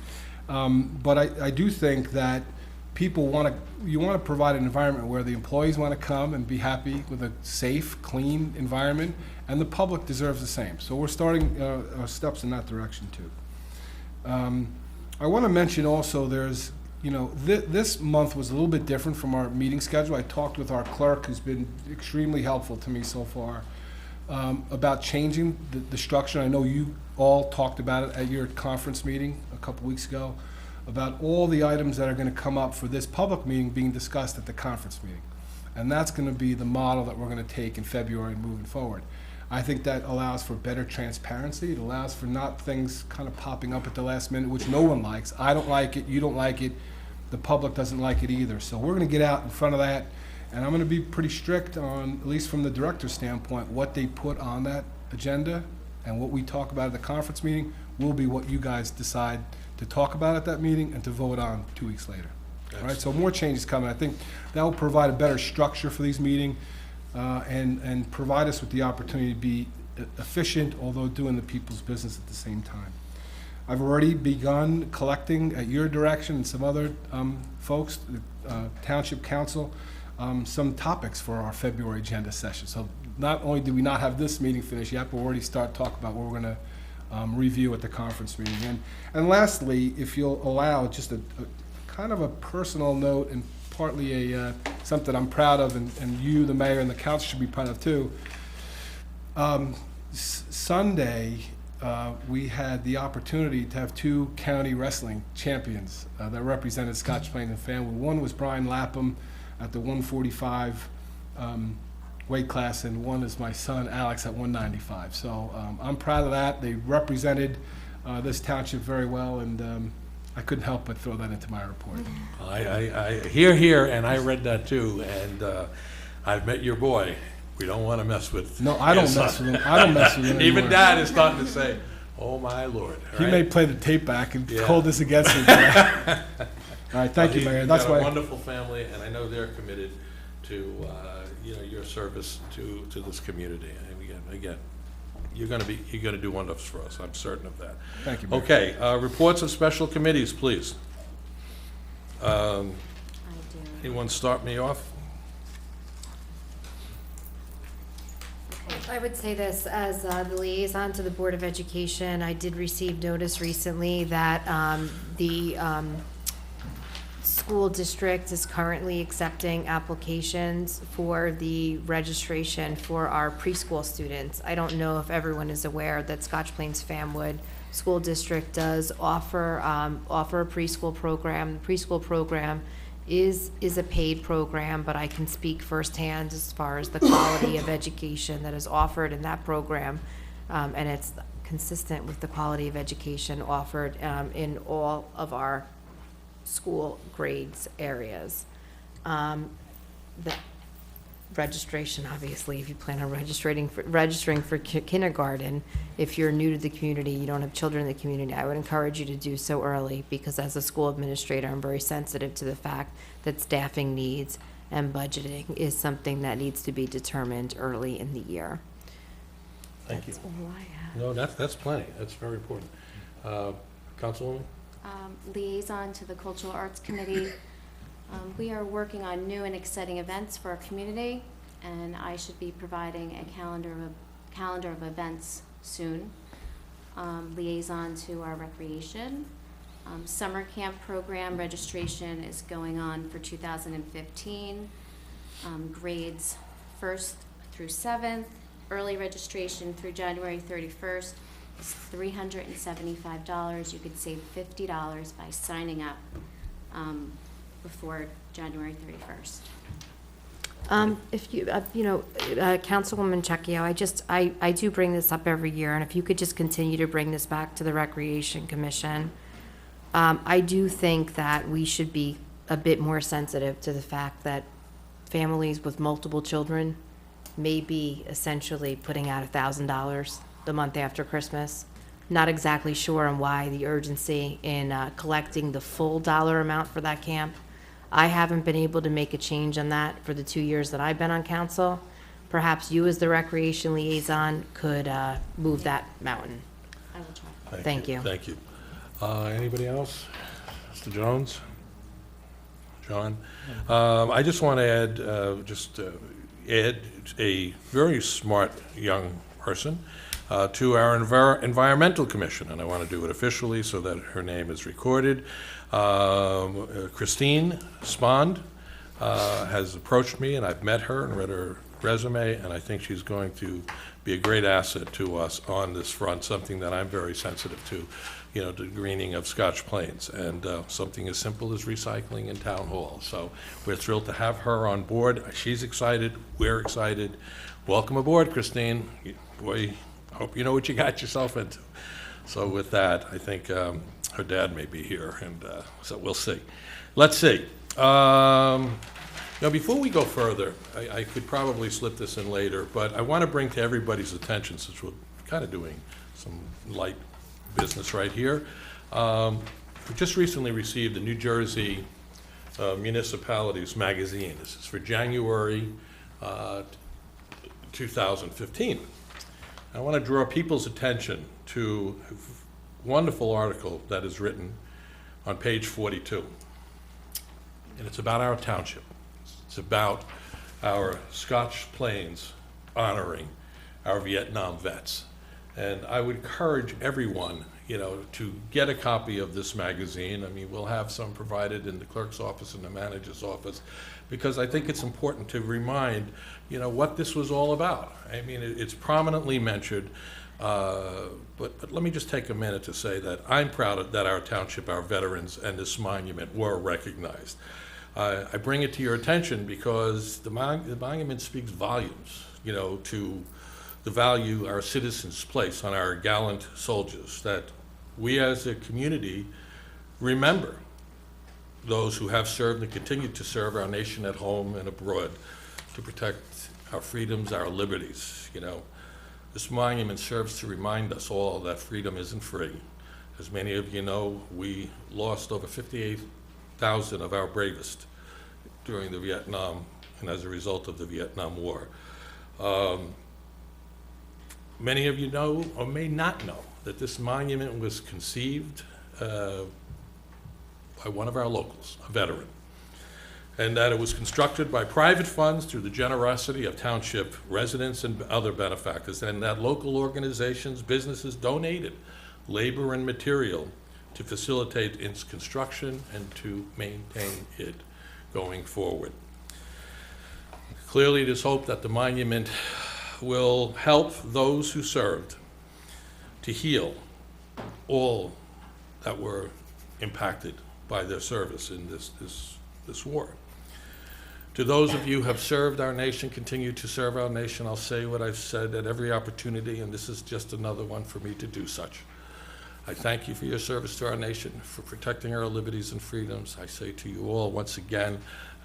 But I do think that people you want to provide an environment where the employees want to come and be happy with a safe, clean environment, and the public deserves the same. So we're starting our steps in that direction too. I want to mention also there's, this month was a little bit different from our meeting schedule. I talked with our clerk, who's been extremely helpful to me so far, about changing the structure. I know you all talked about it at your conference meeting a couple weeks ago, about all the items that are going to come up for this public meeting being discussed at the conference meeting. And that's going to be the model that we're going to take in February and moving forward. I think that allows for better transparency. It allows for not things kind of popping up at the last minute, which no one likes. I don't like it, you don't like it, the public doesn't like it either. So we're going to get out in front of that, and I'm going to be pretty strict on, at least from the director's standpoint, what they put on that agenda, and what we talk about at the conference meeting will be what you guys decide to talk about at that meeting and to vote on 2 weeks later. All right, so more changes coming. I think that will provide a better structure for these meetings and provide us with the opportunity to be efficient, although doing the people's business at the same time. I've already begun collecting, at your direction and some other folks, the Township Council, some topics for our February agenda session. So not only do we not have this meeting finished yet, but we'll already start talking about what we're going to review at the conference meeting. And lastly, if you'll allow just a kind of a personal note, and partly something I'm proud of, and you, the mayor, and the council should be proud of too. Sunday, we had the opportunity to have 2 county wrestling champions that represented Scotch Plains and family. One was Brian Lapham at the 145 weight class, and one is my son Alex at 195. So I'm proud of that. They represented this township very well, and I couldn't help but throw that into my report. I hear, and I read that too, and I've met your boy. We don't want to mess with. No, I don't mess with him. I don't mess with him anymore. Even Dad is starting to say, "Oh my Lord!" He may play the tape back and hold this against me. All right, thank you, Mayor. That's why. A wonderful family, and I know they're committed to your service to this community. And again, you're going to do wonders for us. I'm certain of that. Thank you, Mayor. Okay, reports of special committees, please. I do. Anyone start me off? I would say this, as the liaison to the Board of Education, I did receive notice recently that the school district is currently accepting applications for the registration for our preschool students. I don't know if everyone is aware that Scotch Plains Famwood School District does offer a preschool program. The preschool program is a paid program, but I can speak firsthand as far as the quality of education that is offered in that program, and it's consistent with the quality of education offered in all of our school grades areas. The registration, obviously, if you plan on registering for kindergarten, if you're new to the community, you don't have children in the community, I would encourage you to do so early, because as a school administrator, I'm very sensitive to the fact that staffing needs and budgeting is something that needs to be determined early in the year. Thank you. That's all I have. No, that's plenty. That's very important. Councilwoman? Liaison to the Cultural Arts Committee. We are working on new and exciting events for our community, and I should be providing a calendar of events soon. Liaison to our recreation. Summer camp program registration is going on for 2015. Grades 1st through 7th. Early registration through January 31st is $375. You could save $50 by signing up before January 31st. If you, Councilwoman Checchio, I do bring this up every year, and if you could just continue to bring this back to the Recreation Commission. I do think that we should be a bit more sensitive to the fact that families with multiple children may be essentially putting out $1,000 the month after Christmas. Not exactly sure on why the urgency in collecting the full dollar amount for that camp. I haven't been able to make a change on that for the 2 years that I've been on council. Perhaps you, as the recreation liaison, could move that mountain. I will try. Thank you. Thank you. Anybody else? Mr. Jones? John? I just want to add, add a very smart young person to our Environmental Commission, and I want to do it officially so that her name is recorded. Christine Spond has approached me, and I've met her and read her resume, and I think she's going to be a great asset to us on this front, something that I'm very sensitive to, the greening of Scotch Plains, and something as simple as recycling in Town Hall. So we're thrilled to have her on board. She's excited. We're excited. Welcome aboard, Christine. Boy, I hope you know what you got yourself into. So with that, I think her dad may be here, and so we'll see. Let's see. Before we go further, I could probably slip this in later, but I want to bring to everybody's attention, since we're kind of doing some light business right here. We just recently received the New Jersey Municipalities Magazine. This is for January 2015. I want to draw people's attention to a wonderful article that is written on page 42. And it's about our township. It's about our Scotch Plains honoring our Vietnam vets. And I would encourage everyone, to get a copy of this magazine. I mean, we'll have some provided in the clerk's office and the manager's office, because I think it's important to remind, what this was all about. I mean, it's prominently mentioned, but let me just take a minute to say that I'm proud that our township, our veterans, and this monument were recognized. I bring it to your attention because the monument speaks volumes, to the value our citizens place on our gallant soldiers, that we as a community remember those who have served and continue to serve our nation at home and abroad to protect our freedoms, our liberties. This monument serves to remind us all that freedom isn't free. As many of you know, we lost over 58,000 of our bravest during the Vietnam and as a result of the Vietnam War. Many of you know or may not know that this monument was conceived by one of our locals, a veteran, and that it was constructed by private funds through the generosity of township residents and other benefactors, and that local organizations, businesses donated labor and material to facilitate its construction and to maintain it going forward. Clearly, it is hoped that the monument will help those who served to heal all that were impacted by their service in this war. To those of you who have served our nation, continue to serve our nation, I'll say what I've said at every opportunity, and this is just another one for me to do such. I thank you for your service to our nation, for protecting our liberties and freedoms. I say to you all, once again,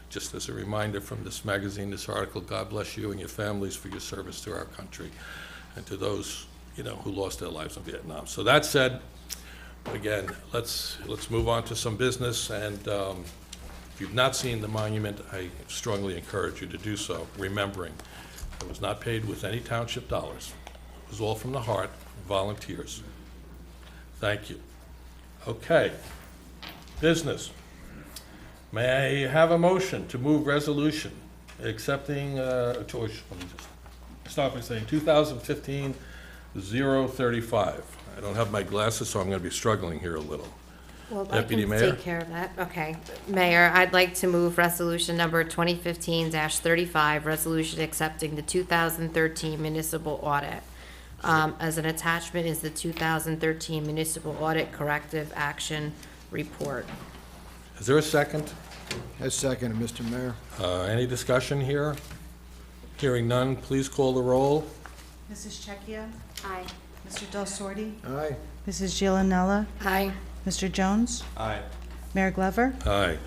just as a reminder from this magazine, this article, God bless you and your families for your service to our country, and to those, who lost their lives in Vietnam. So that said, again, let's move on to some business, and if you've not seen the monument, I strongly encourage you to do so, remembering it was not paid with any township dollars. It was all from the heart, volunteers. Thank you. Okay, business. May I have a motion to move resolution accepting, let me just start by saying 2015-035. I don't have my glasses, so I'm going to be struggling here a little. Well, Deputy I can Mayor? take care of that. Okay. Mayor, I'd like to move resolution number 2015-35, resolution accepting the 2013 municipal audit. As an attachment is the 2013 municipal audit corrective action report. Is there a second? I second it, Mr. Mayor. Any discussion here? Hearing none, please call the roll. Mrs. Checchia? Aye. Mr. Del Sordi? Aye. Mrs. Giovanella? Aye. Mr. Jones? Aye. Mayor Glover? Aye.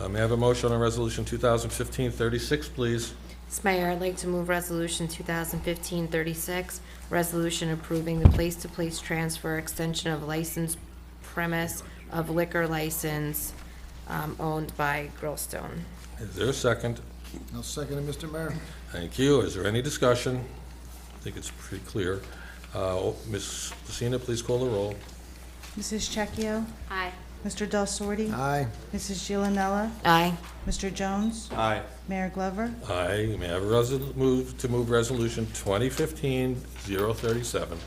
May I have a motion on resolution 2015-36, please? Yes, Mayor, I'd like to move resolution 2015-36, resolution approving the place-to-place transfer extension of licensed premise of liquor license owned by Grillstone. Is there a second? I'll second it, Mr. Mayor. Thank you. Is there any discussion? I think it's pretty clear. Ms. Lucina, please call the roll. Mrs. Checchio? Aye. Mr. Del Sordi? Aye. Mrs. Giovanella? Aye. Mr. Jones? Aye. Mayor Glover? Aye. May I have a move resolution 2015-037?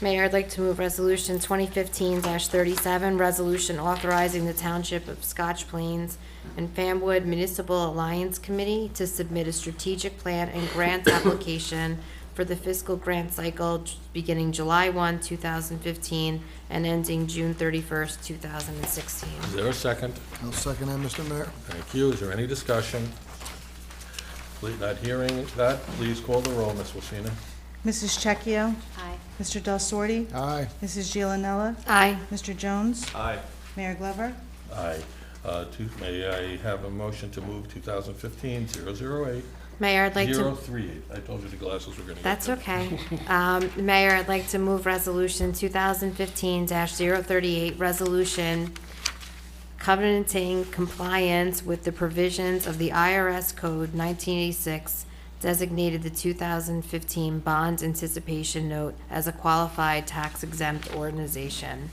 Mayor, I'd like to move resolution 2015-37, resolution authorizing the Township of Scotch Plains and Fanwood Municipal Alliance Committee to submit a strategic plan and grant application for the fiscal grant cycle beginning July 1, 2015, and ending June 31st, 2016. Is there a second? I'll second that, Mr. Mayor. Thank you. Is there any discussion? Not hearing that, please call the roll, Ms. Lucina. Mrs. Checchio? Aye. Mr. Del Sordi? Aye. Mrs. Giovanella? Aye. Mr. Jones? Aye. Mayor Glover? Aye. May I have a motion to move 2015-008? Mayor, I'd like to... 038. I told you the glasses were going to get That's there. okay. Mayor, I'd like to move resolution 2015-038, resolution covenanting compliance with the provisions of the IRS Code 1986, designated the 2015 Bond Anticipation Note as a qualified tax-exempt organization.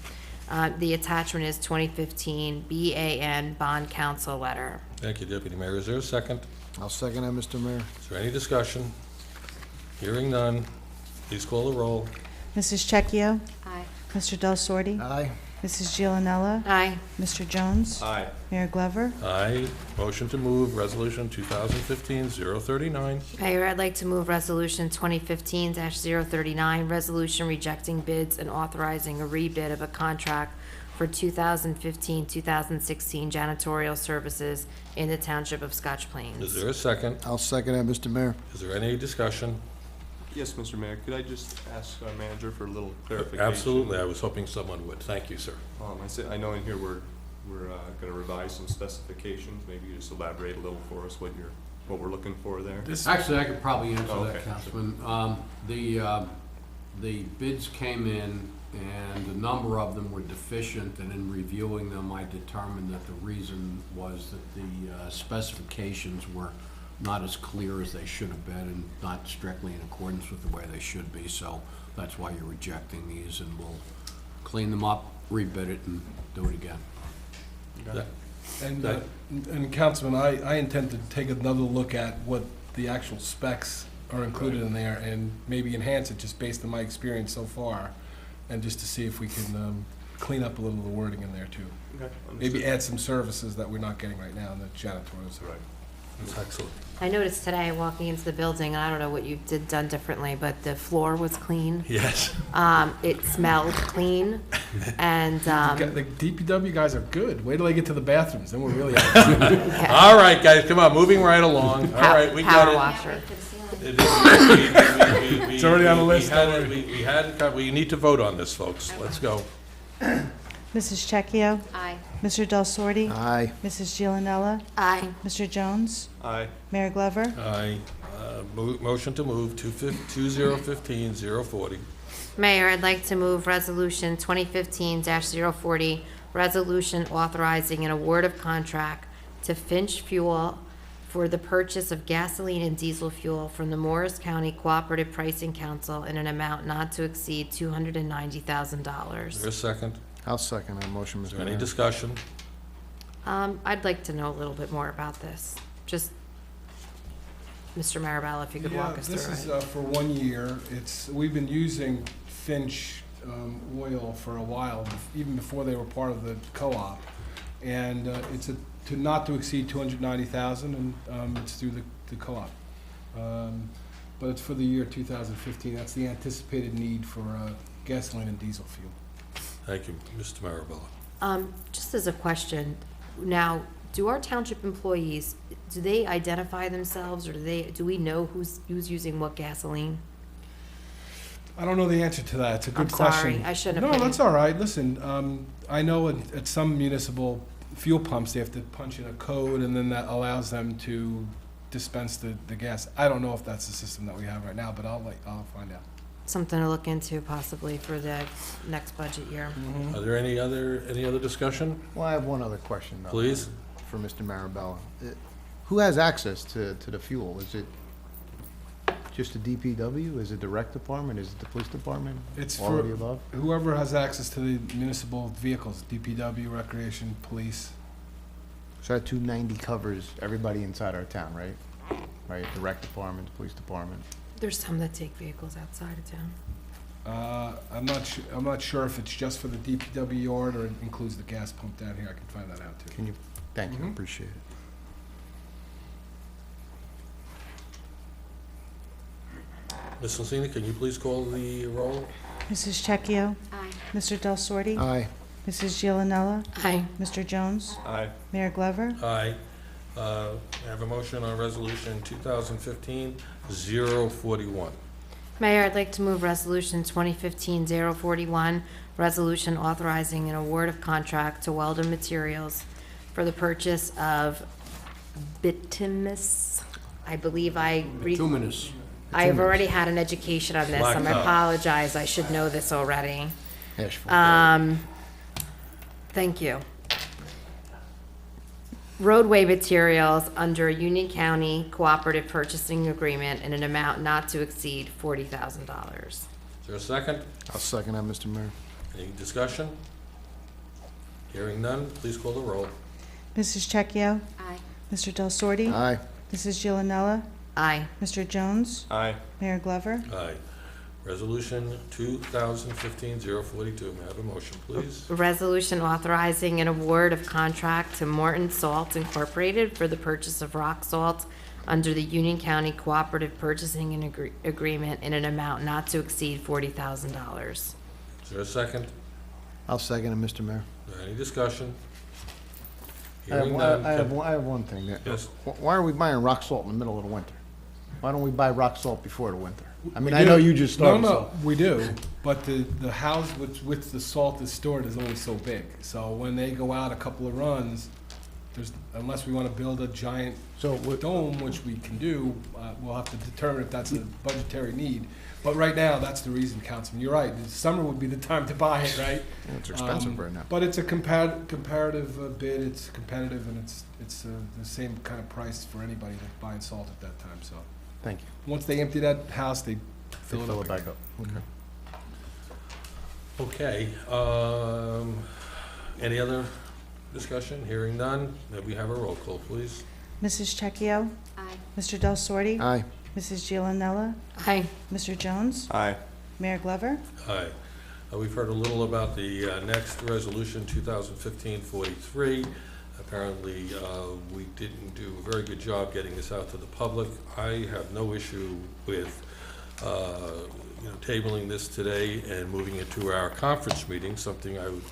The attachment is 2015 BAN Bond Council Letter. Thank you, Deputy Mayor. Is there a second? I'll second that, Mr. Mayor. Is there any discussion? Hearing none, please call the roll. Mrs. Checchio? Aye. Mr. Del Sordi? Aye. Mrs. Giovanella? Aye. Mr. Jones? Aye. Mayor Glover? Aye. Motion to move resolution 2015-039. Mayor, I'd like to move resolution 2015-039, resolution rejecting bids and authorizing a rebid of a contract for 2015-2016 janitorial services in the Township of Scotch Plains. Is there a second? I'll second that, Mr. Mayor. Is there any discussion? Yes, Mr. Mayor, could I just ask our manager for a little clarification? Absolutely. I was hoping someone would. Thank you, sir. I know in here we're gonna revise some specifications. Maybe you just elaborate a little for us what we're looking for there. Actually, I could probably answer Okay. that, Councilman. The bids came in, and a number of them were deficient, and in reviewing them, I determined that the reason was that the specifications were not as clear as they should have been and not strictly in accordance with the way they should be. So that's why you're rejecting these, and we'll clean them up, rebid it, and do it again. And Councilman, I intend to take another look at what the actual specs are included in there and maybe enhance it just based on my experience so far, and just to see if we can clean up a little of the wording in there too. Okay, Maybe add some services that we're not getting right now in the janitorial. Right. That's excellent. I noticed today walking into the building, and I don't know what you done differently, but the floor was clean. Yes. It smelled clean, and The DPW guys are good. Wait till they get to the bathrooms, then we're really out. All right, guys, come on, moving right along. All right, we got power it. washer. It's already on the list. We need to vote on this, folks. Let's go. Mrs. Checchio? Aye. Mr. Del Sordi? Aye. Mrs. Giovanella? Aye. Mr. Jones? Aye. Mayor Glover? Aye. Motion to move 2015-040. Mayor, I'd like to move Resolution 2015-040, resolution authorizing an award of contract to Finch Fuel for the purchase of gasoline and diesel fuel from the Morris County Cooperative Pricing Council in an amount not to exceed Is there $290,000. a second? I'll second that motion, Is Mr. there any Mayor. discussion? I'd like to know a little bit more about this. Just, Mr. Marabella, if you could walk us through This is it. for 1 year. We've been using Finch oil for a while, even before they were part of the co-op. And it's to not to exceed 290,000, and it's through the co-op. But it's for the year 2015. That's the anticipated need for gasoline and diesel fuel. Thank you, Mr. Marabella. Just as a question, now, do our township employees, do they identify themselves, or do we know who's using what gasoline? I don't know the answer to that. It's a good I'm sorry, question. I shouldn't have No, put that's you- all right. Listen, I know at some municipal fuel pumps, they have to punch in a code, and then that allows them to dispense the gas. I don't know if that's the system that we have right now, but I'll find out. Something to look into possibly for the next budget year. Are there any other discussion? Well, I have one other question, though. Please. For Mr. Marabella. Who has access to the fuel? Is it just the DPW? Is it the rec department? Is it the police department? It's All for of the above? whoever has access to the municipal vehicles, DPW, recreation, police. So that 290 covers everybody inside our town, right? Right, the rec department, the police department. There's some that take vehicles outside of town. I'm not sure if it's just for the DPW yard or it includes the gas pump down here. I can find that out too. Can you, thank you, Mhm. appreciate it. Ms. Lucina, can you please call the roll? Mrs. Checchio? Aye. Mr. Del Sordi? Aye. Mrs. Giovanella? Aye. Mr. Jones? Aye. Mayor Glover? Aye. I have a motion on resolution 2015-041. Mayor, I'd like to move Resolution 2015-041, resolution authorizing an award of contract to Weldon Materials for the purchase of bituminous, I believe Bituminous. I've already had an education on this. I Blacktop. apologize. I should know this already. Asphalt. Thank you. Roadway materials under Union County Cooperative Purchasing Agreement in an amount not to exceed $40,000. Is there a second? I'll second that, Mr. Mayor. Any discussion? Hearing none, please call the roll. Mrs. Checchio? Aye. Mr. Del Sordi? Aye. Mrs. Giovanella? Aye. Mr. Jones? Aye. Mayor Glover? Aye. Resolution 2015-042. May I have a motion, please? Resolution authorizing an award of contract to Morton Salt Incorporated for the purchase of rock salt under the Union County Cooperative Purchasing and Agreement in an amount not to exceed $40,000. Is there a second? I'll second it, Mr. Mayor. Any discussion? I have Hearing one- none, I have can- one- I have one thing. Yes. Why are we buying rock salt in the middle of the winter? Why don't we buy rock salt before the winter? I mean, We I know do. you just started. No, we do, but the house which the salt is stored is only so big. So when they go out a couple of runs, unless we want to build a giant dome, which we can do, we'll have to determine if that's a budgetary need. But right now, that's the reason, Councilman. You're right. The summer would be the time to buy it, right? Yeah, it's expensive right now. But it's a comparative bid. It's competitive, and it's the same kind of price for anybody that's buying salt at that time. So, Thank you. once they empty that house, they fill it up back again. up. Okay, any other discussion? Hearing none, may we have a roll call, please? Mrs. Checchio? Aye. Mr. Del Sordi? Aye. Mrs. Giovanella? Aye. Mr. Jones? Aye. Mayor Glover? Aye. We've heard a little about the next resolution, 2015-43. Apparently, we didn't do a very good job getting this out to the public. I have no issue with tabling this today and moving it to our conference meeting, something I would,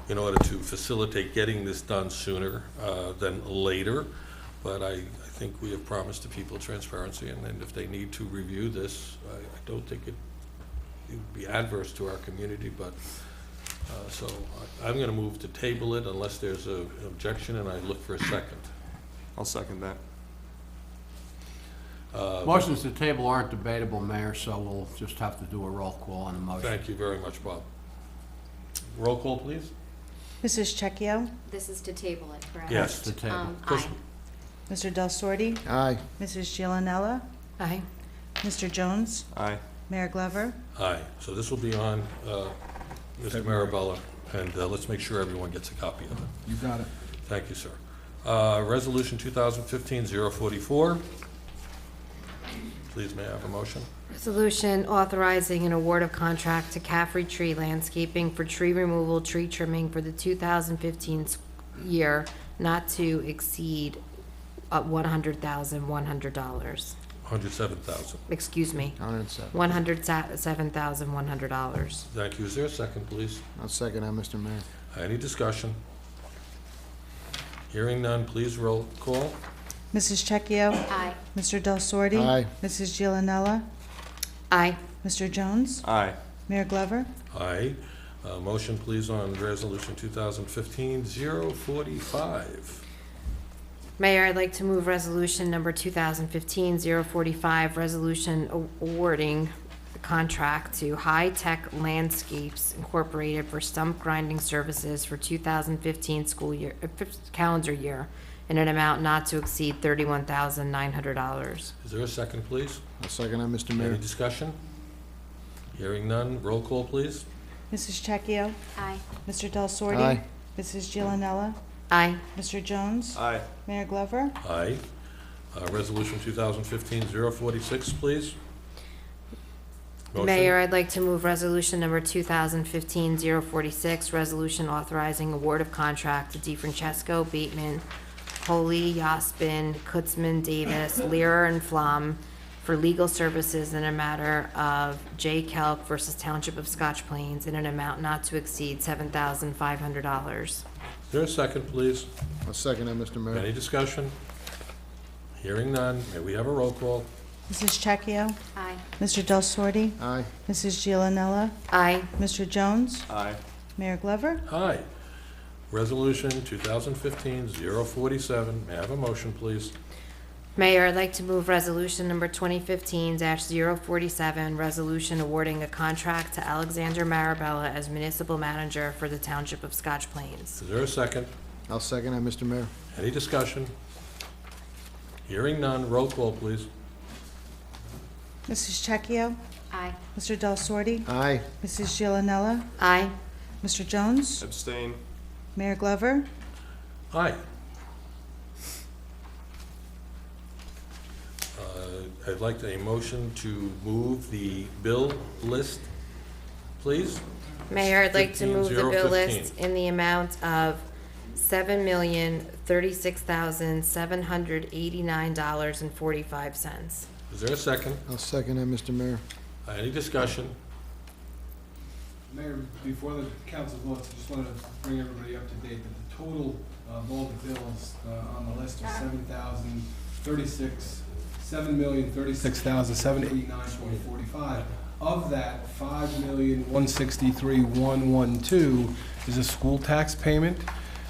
in order to facilitate getting this done sooner than later. But I think we have promised the people transparency, and if they need to review this, I don't think it would be adverse to our community, but so I'm going to move to table it unless there's an objection, and I look for a second. I'll second that. Motions to table aren't debatable, Mayor, so we'll just have to do a roll call on the motion. Thank you very much, Bob. Roll call, please. Mrs. Checchio? This is to table it, correct? Yes. To table. Aye. Mr. Del Sordi? Aye. Mrs. Giovanella? Aye. Mr. Jones? Aye. Mayor Glover? Aye. So this will be on Mr. Marabella, and let's make sure everyone gets a copy of it. You got it. Thank you, sir. Resolution 2015-044. Please, may I have a motion? Resolution authorizing an award of contract to Caffrey Tree Landscaping for tree removal, tree trimming for the 2015 year, not to exceed $100,100. $107,000. Excuse me, $107,100. Thank you. Is there a second, please? I'll second that, Mr. Mayor. Any discussion? Hearing none, please roll call. Mrs. Checchio? Aye. Mr. Del Sordi? Aye. Mrs. Giovanella? Aye. Mr. Jones? Aye. Mayor Glover? Aye. Motion, please, on Resolution 2015-045. Mayor, I'd like to move resolution number 2015-045, resolution awarding the contract to High Tech Landscapes Incorporated for stump grinding services for 2015 calendar year in an amount not to exceed $31,900. Is there a second, please? I'll second that, Mr. Any Mayor. discussion? Hearing none, roll call, please. Mrs. Checchio? Aye. Mr. Del Sordi? Aye. Mrs. Giovanella? Aye. Mr. Jones? Aye. Mayor Glover? Aye. Resolution 2015-046, please. Motion. Mayor, I'd like to move resolution number 2015-046, resolution authorizing award of contract to DeFrancesco, Bateman, Holy, Yaspin, Kutzman, Davis, Lear, and Flom for legal services in a matter of J. Kelk versus Township of Scotch Plains in an amount not to exceed $7,500. Is there a second, please? I'll second that, Mr. Mayor. Any discussion? Hearing none, may we have a roll call? Mrs. Checchio? Aye. Mr. Del Sordi? Aye. Mrs. Giovanella? Aye. Mr. Jones? Aye. Mayor Glover? Aye. Resolution 2015-047, may I have a motion, please? Mayor, I'd like to move resolution number 2015-047, resolution awarding a contract to Alexander Marabella as municipal manager for the Township of Scotch Plains. Is there a second? I'll second that, Mr. Mayor. Any discussion? Hearing none, roll call, please. Mrs. Checchio? Aye. Mr. Del Sordi? Aye. Mrs. Giovanella? Aye. Mr. Jones? Abstain. Mayor Glover? Aye. I'd like a motion to move the bill list, please. Mayor, I'd like to move the bill 15. list in the amount of $7,036,789.45. Is there a second? I'll second that, Mr. Mayor. Any discussion? Mayor, before the council votes, I just wanted to bring everybody up to date that the total of all the bills on the list are $7,036,789.45. Of that, $5,163,112 is a school tax payment.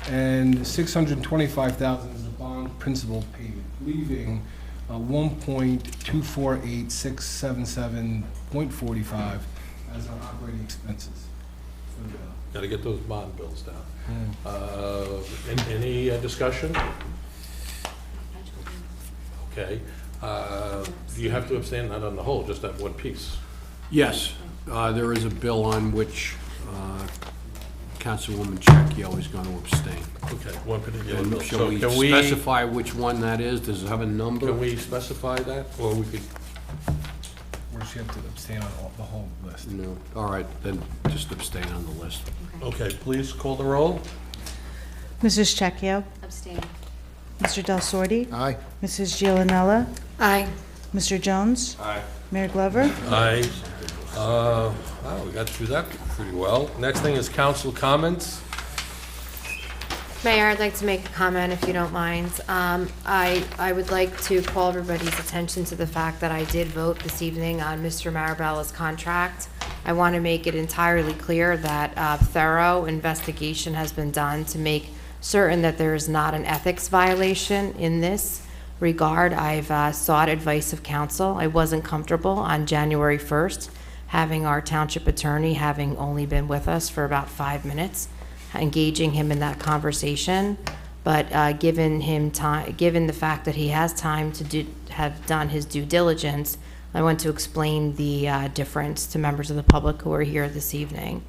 and $625,000 is the bond principal payment, leaving $1.248677.45 as our operating expenses. Got to get those bond bills down. Any discussion? Okay. Do you have to abstain, not on the whole, just that one piece? Yes, there is a bill on which Councilwoman Checchio is going to abstain. Okay, one particular And bill. shall So we can we specify which one that is? Does it have a number? Can we specify that, or we could? Or does she have to abstain on the whole list? No. All right, then just abstain on the list. Okay, please call the roll. Mrs. Checchio? Abstain. Mr. Del Sordi? Aye. Mrs. Giovanella? Aye. Mr. Jones? Aye. Mayor Glover? Aye. Wow, we got through that pretty well. Next thing is council comments. Mayor, I'd like to make a comment if you don't mind. I would like to call everybody's attention to the fact that I did vote this evening on Mr. Marabella's contract. I want to make it entirely clear that thorough investigation has been done to make certain that there is not an ethics violation in this regard. I've sought advice of counsel. I wasn't comfortable on January 1st having our township attorney, having only been with us for about 5 minutes, engaging him in that conversation. But given the fact that he has time to have done his due diligence, I want to explain the difference to members of the public who are here this evening.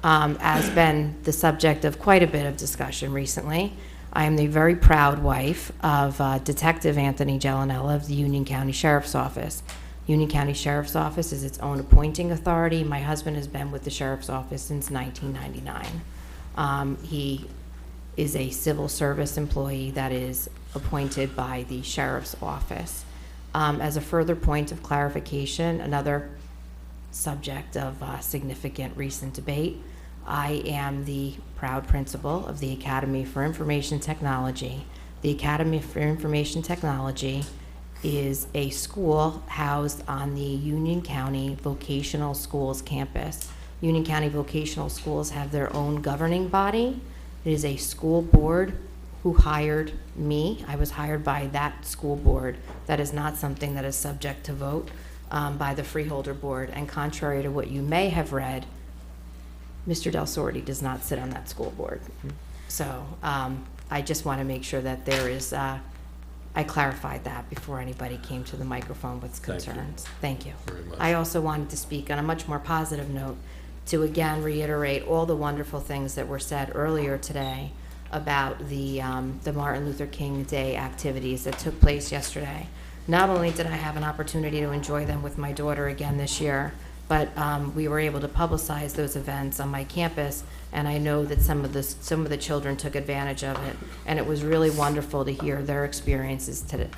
Has been the subject of quite a bit of discussion recently. I am the very proud wife of Detective Anthony Giovanella of the Union County Sheriff's Office. Union County Sheriff's Office is its own appointing authority. My husband has been with the Sheriff's Office since 1999. He is a civil service employee that is appointed by the Sheriff's Office. As a further point of clarification, another subject of significant recent debate, I am the proud principal of the Academy for Information Technology. The Academy for Information Technology is a school housed on the Union County Vocational Schools campus. Union County Vocational Schools have their own governing body. It is a school board who hired me. I was hired by that school board. That is not something that is subject to vote by the Freeholder Board. And contrary to what you may have read, Mr. Del Sordi does not sit on that school board. So I just want to make sure that there is, I clarified that before anybody came to the microphone with concerns. Thank you. Very much. I also wanted to speak on a much more positive note to again reiterate all the wonderful things that were said earlier today about the Martin Luther King Day activities that took place yesterday. Not only did I have an opportunity to enjoy them with my daughter again this year, but we were able to publicize those events on my campus, and I know that some of the children took advantage of it, and it was really wonderful to hear their experiences today,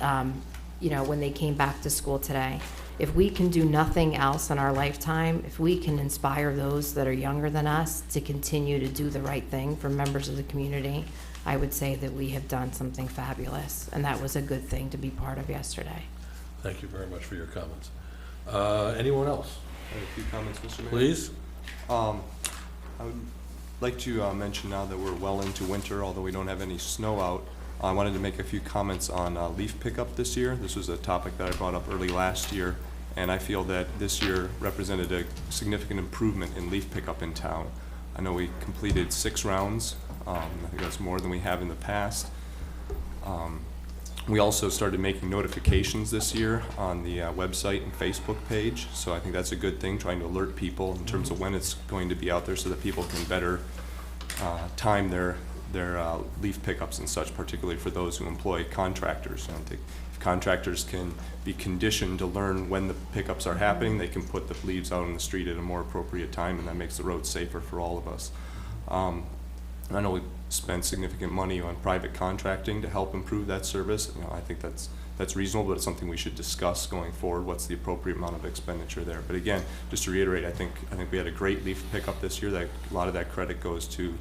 when they came back to school today. If we can do nothing else in our lifetime, if we can inspire those that are younger than us to continue to do the right thing for members of the community, I would say that we have done something fabulous, and that was a good thing to be part of yesterday. Thank you very much for your comments. Anyone else? I have a few comments, Mr. Mayor. Please. I would like to mention now that we're well into winter, although we don't have any snow out. I wanted to make a few comments on leaf pickup this year. This was a topic that I brought up early last year, and I feel that this year represented a significant improvement in leaf pickup in town. I know we completed 6 rounds. I think that's more than we have in the past. We also started making notifications this year on the website and Facebook page, so I think that's a good thing, trying to alert people in terms of when it's going to be out there so that people can better time their leaf pickups and such, particularly for those who employ contractors. I think if contractors can be conditioned to learn when the pickups are happening, they can put the leaves out on the street at a more appropriate time, and that makes the road safer for all of us. I know we spent significant money on private contracting to help improve that service. I think that's reasonable, but it's something we should discuss going forward. What's the appropriate amount of expenditure there? But again, just to reiterate, I think we had a great leaf pickup this year. That a lot of that credit goes to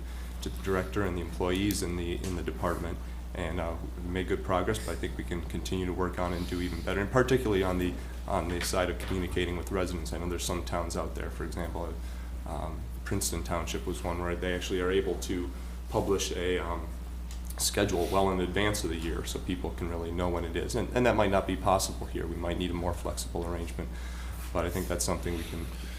the director and the employees in the department, and we made good progress. But I think we can continue to work on it and do even better, and particularly on the side of communicating with residents. I know there's some towns out there, for example, Princeton Township was one where they actually are able to publish a schedule well in advance of the year so people can really know when it is. And that might not be possible here. We might need a more flexible arrangement. But I think that's something we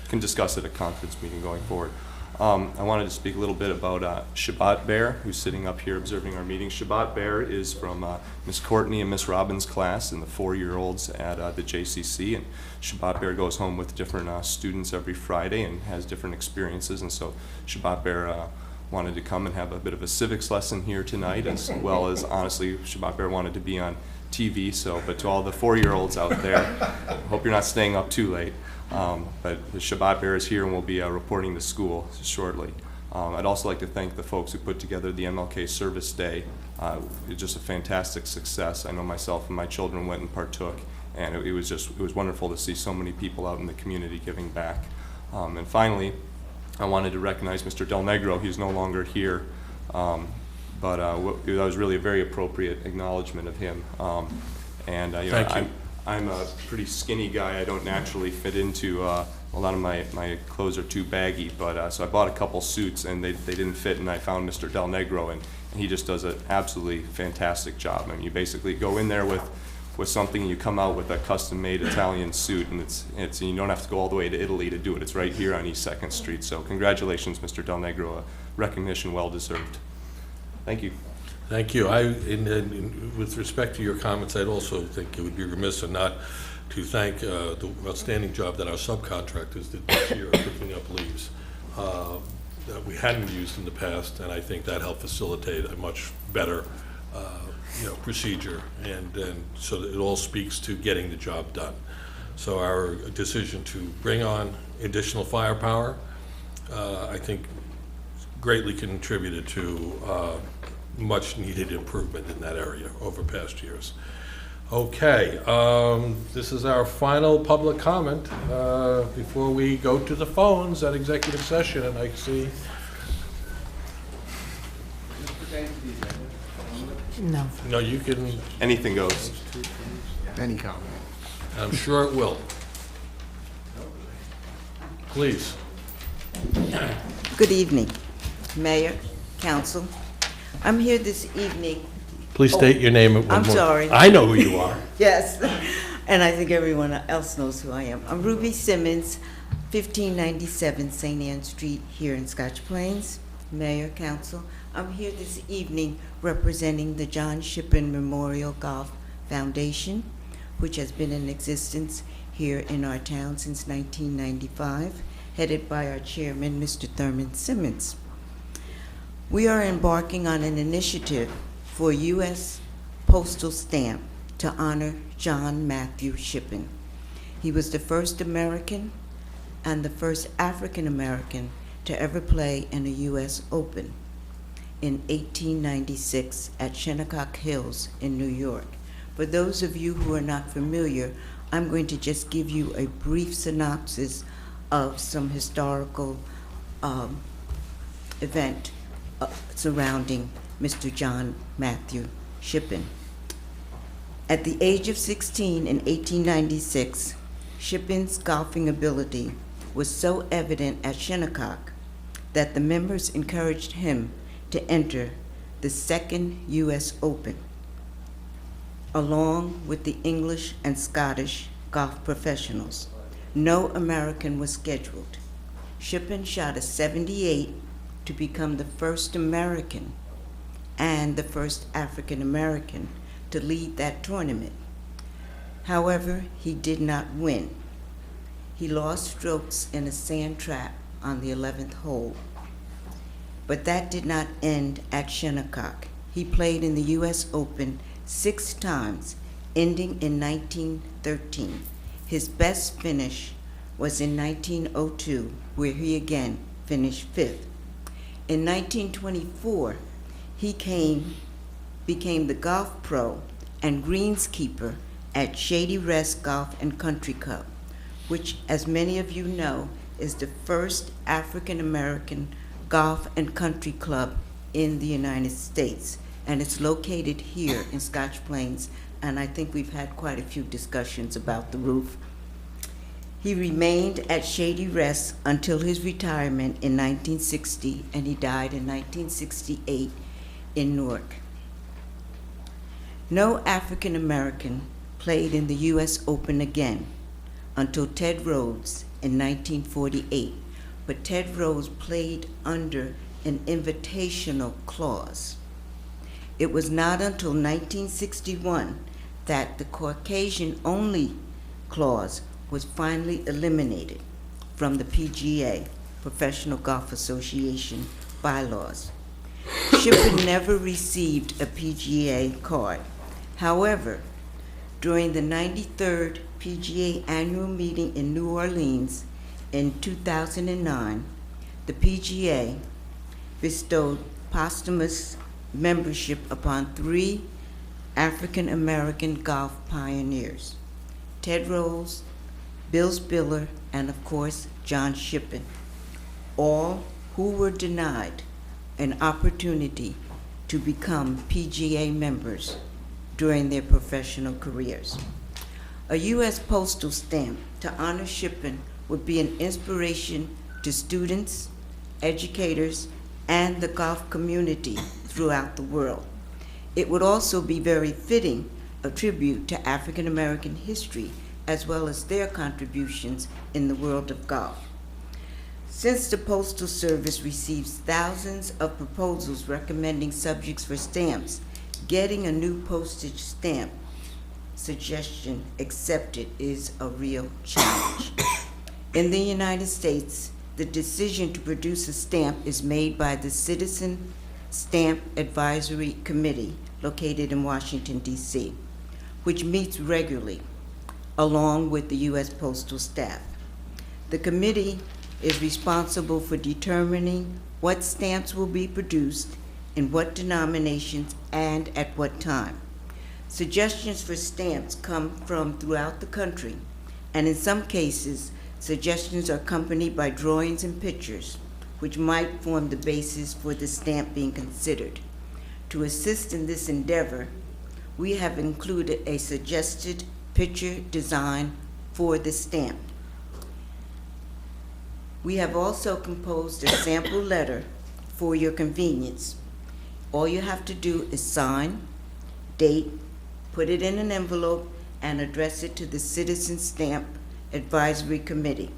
can discuss at a conference meeting going forward. I wanted to speak a little bit about Shabbat Bear, who's sitting up here observing our meeting. Shabbat Bear is from Miss Courtney and Miss Robbins' class and the 4-year-olds at the JCC. And Shabbat Bear goes home with different students every Friday and has different experiences. And so Shabbat Bear wanted to come and have a bit of a civics lesson here tonight, as well as, honestly, Shabbat Bear wanted to be on TV. So, but to all the 4-year-olds out there, I hope you're not staying up too late. But the Shabbat Bear is here and will be reporting to school shortly. I'd also like to thank the folks who put together the MLK Service Day. It was just a fantastic success. I know myself and my children went and partook, and it was wonderful to see so many people out in the community giving back. And finally, I wanted to recognize Mr. Del Negro. He's no longer here, but that was really a very appropriate acknowledgement of him. And you know, Thank you. I'm a pretty skinny guy. I don't naturally fit into a lot of my clothes are too baggy, but so I bought a couple suits and they didn't fit, and I found Mr. Del Negro, and he just does an absolutely fantastic job. I mean, you basically go in there with something and you come out with a custom-made Italian suit, and it's you don't have to go all the way to Italy to do it. It's right here on East 2nd Street. So congratulations, Mr. Del Negro, a recognition well deserved. Thank you. Thank you. With respect to your comments, I'd also think it would be remiss not to thank the outstanding job that our subcontractors did this year of picking up leaves that we hadn't used in the past, and I think that helped facilitate a much better procedure, and so that it all speaks to getting the job done. So our decision to bring on additional firepower, I think, greatly contributed to much needed improvement in that area over past years. Okay, this is our final public comment before we go to the phones at executive session, and I see. No. No, you can. Anything goes. Any comment? I'm sure it will. Please. Good evening, Mayor, Council. I'm here this evening. Please state your name. I'm sorry. I know who you are. Yes, and I think everyone else knows who I am. I'm Ruby Simmons, 1597 St. Anne Street here in Scotch Plains. Mayor, Council, I'm here this evening representing the John Shippen Memorial Golf Foundation, which has been in existence here in our town since 1995, headed by our chairman, Mr. Thurman Simmons. We are embarking on an initiative for a U.S. postal stamp to honor John Matthew Shippen. He was the first American and the first African American to ever play in a U.S. Open in 1896 at Shinnecock Hills in New York. For those of you who are not familiar, I'm going to just give you a brief synopsis of some historical event surrounding Mr. John Matthew Shippen. At the age of 16 in 1896, Shippen's golfing ability was so evident at Shinnecock that the members encouraged him to enter the second U.S. Open, along with the English and Scottish golf professionals. No American was scheduled. Shippen shot a 78 to become the first American and the first African American to lead that tournament. However, he did not win. He lost strokes in a sand trap on the 11th hole. But that did not end at Shinnecock. He played in the U.S. Open 6 times, ending in 1913. His best finish was in 1902, where he again finished 5th. In 1924, he became the golf pro and greenskeeper at Shady Rest Golf and Country Club, which, as many of you know, is the first African-American golf and country club in the United States. And it's located here in Scotch Plains, and I think we've had quite a few discussions about the roof. He remained at Shady Rest until his retirement in 1960, and he died in 1968 in Newark. No African American played in the U.S. Open again until Ted Rhodes in 1948, but Ted Rhodes played under an invitational clause. It was not until 1961 that the Caucasian-only clause was finally eliminated from the PGA, Professional Golf Association, bylaws. Shippen never received a PGA card. However, during the 93rd PGA annual meeting in New Orleans in 2009, the PGA bestowed posthumous membership upon 3 African American golf pioneers: Ted Rhodes, Bill Spiller, and of course, John Shippen, all who were denied an opportunity to become PGA members during their professional careers. A U.S. postal stamp to honor Shippen would be an inspiration to students, educators, and the golf community throughout the world. It would also be very fitting a tribute to African American history as well as their contributions in the world of golf. Since the Postal Service receives thousands of proposals recommending subjects for stamps, getting a new postage stamp suggestion accepted is a real challenge. In the United States, the decision to produce a stamp is made by the Citizen Stamp Advisory Committee located in Washington, D.C., which meets regularly along with the U.S. Postal staff. The committee is responsible for determining what stamps will be produced, in what denominations, and at what time. Suggestions for stamps come from throughout the country, and in some cases, suggestions are accompanied by drawings and pictures, which might form the basis for the stamp being considered. To assist in this endeavor, we have included a suggested picture design for the stamp. We have also composed a sample letter for your convenience. All you have to do is sign, date, put it in an envelope, and address it to the Citizen Stamp Advisory Committee.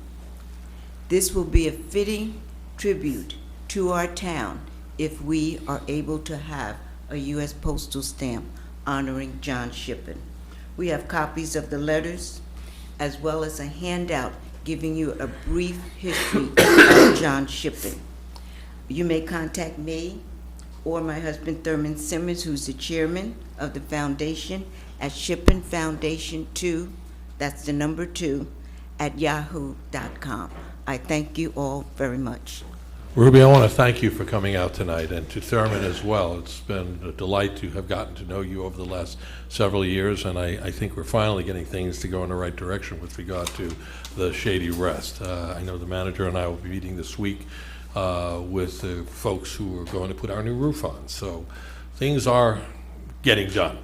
This will be a fitting tribute to our town if we are able to have a U.S. postal stamp honoring John Shippen. We have copies of the letters as well as a handout giving you a brief history of John Shippen. You may contact me or my husband Thurman Simmons, who's the chairman of the foundation, at shippenfoundation2, that's the number 2, at yahoo.com. I thank you all very much. Ruby, I want to thank you for coming out tonight, and to Thurman as well. It's been a delight to have gotten to know you over the last several years, and I think we're finally getting things to go in the right direction with regard to the Shady Rest. I know the manager and I will be meeting this week with the folks who are going to put our new roof on. So things are getting done.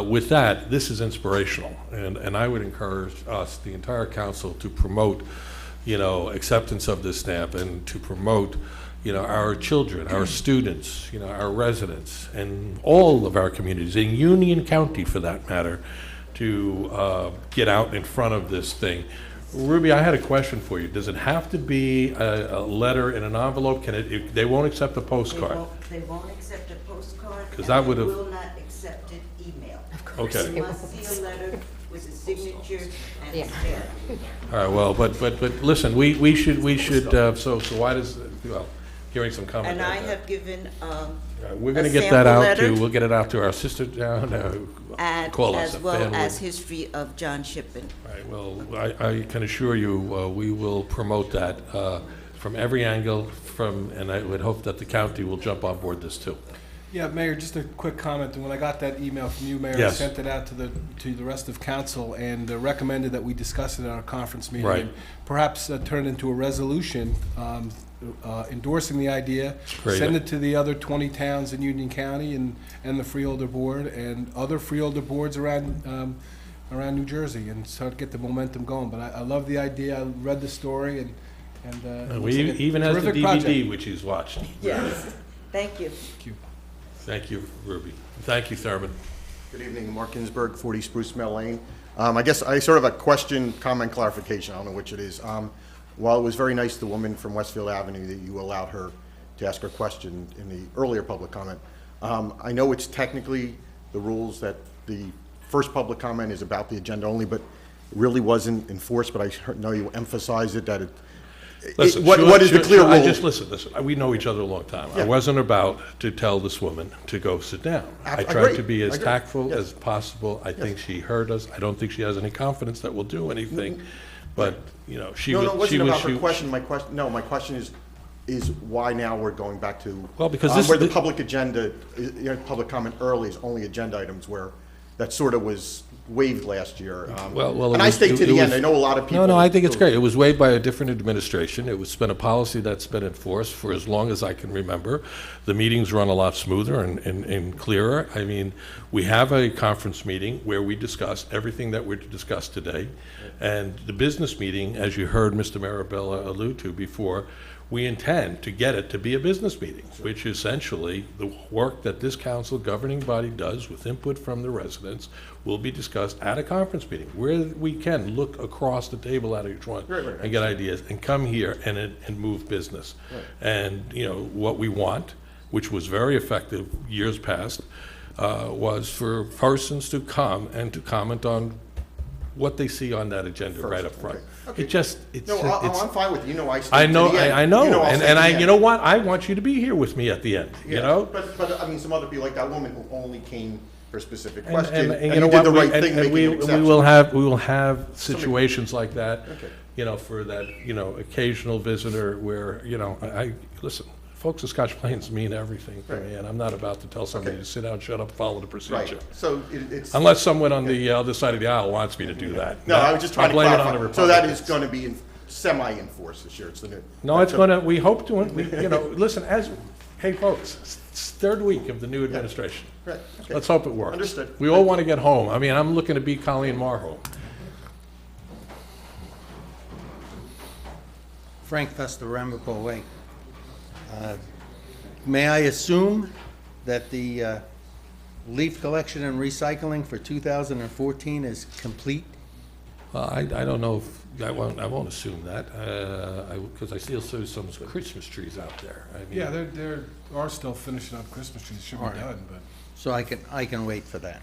With that, this is inspirational, and I would encourage us, the entire council, to promote acceptance of this stamp, and to promote, our children, our students, our residents, and all of our communities, in Union County for that matter, to get out in front of this thing. Ruby, I had a question for you. Does it have to be a letter in an envelope? They won't accept a postcard? They won't accept a postcard, and that they would have- will not accept an email. Okay. You must see a letter with a signature and a stamp. All right, well, but listen, we should, so why does, hearing some comment. And I have given We're a gonna get that sample out letter, we'll get it out to our sister down, and call us as a well family. as history of John Shippen. All right, well, I can assure you, we will promote that from every angle, and I would hope that the county will jump on board this too. Yeah, Mayor, just a quick comment. When I got that email from you, Mayor, I Yes. sent it out to the rest of council and recommended that we discuss it at our conference meeting. Right. And perhaps turn it into a resolution endorsing the idea. Great. Send it to the other 20 towns in Union County and the Freeholder Board and other Freeholder Boards around New Jersey, and start to get the momentum going. But I love the idea. I read the story, and it We looks like a even has the terrific DVD, project. which he's watched. Yes, thank you. Thank you. Thank you, Ruby. Thank you, Thurman. Good evening, Mark Ginsberg, 40 Spruce Mill Lane. I guess I sort of a question, comment, clarification. I don't know which it is. While it was very nice, the woman from Westfield Avenue, that you allowed her to ask her question in the earlier public comment, I know it's technically the rules that the first public comment is about the agenda only, but it really wasn't enforced, but I know you emphasized it, that Listen, what is the clear rule? Listen, we know each other a long time. I Yeah. wasn't about to tell this woman to go sit down. I tried Agree. to be as Agree. tactful Yes. as possible. I think Yes. she heard us. I don't think she has any confidence that we'll do anything, but, you know, she No, was... no, it wasn't she was- about her she- question. My question is why now we're going back to... Well, because this- where the public agenda, public comment early is only agenda items, where that sort of was waived last year. Well, and I stayed to the end. I know a lot of people... No, I think it's great. It was waived by a different administration. It was been a policy that's been enforced for as long as I can remember. The meetings run a lot smoother and clearer. I mean, we have a conference meeting where we discuss everything that we're to discuss today. And the business meeting, as you heard Mr. Marabella allude to before, we intend to get it to be a business meeting, which essentially the work that this council governing body does with input from the residents will be discussed at a conference meeting where we can look across the table at each one Right. and get ideas and come here and move business. Right. And, you know, what we want, which was very effective years past, was for persons to come and to comment on what they see on that agenda right up front. Okay. It's I'm fine with you. You know, I stayed I to know, the end. I know, You know, I'll stay to the end. you know what? I want you to be here with me at the end. You Yeah, know, But I mean, some other people, like that woman who only came for a specific and question, and you you know did what? the We- right and- thing, and making we an exception. we will have situations like that. Okay. You know, for that, you know, occasional visitor where, you know, I listen. Folks of Scotch Plains mean everything to me, and I'm not about to tell somebody to sit down, shut up, follow the procedure. Right. So it's Unless someone on the other side of the aisle wants me to do that. No, I was just trying I'll to blame it on the clarify. So that is Republicans. going to be semi-enforced this year. It's the new. No, it's gonna, we hope to, you know, listen, hey, folks, it's third week of the new administration. Right, okay. Let's hope it works. Understood. We all want to get home. I mean, I'm looking to beat Colleen Marr home. Frank Festa, Ramapo Way. May I assume that the leaf collection and recycling for 2014 is complete? I don't know if, I won't assume that, because I still see some Christmas trees out there. I mean, Yeah, there are still finishing up Christmas trees, should be All right. done, but. So I can wait for that.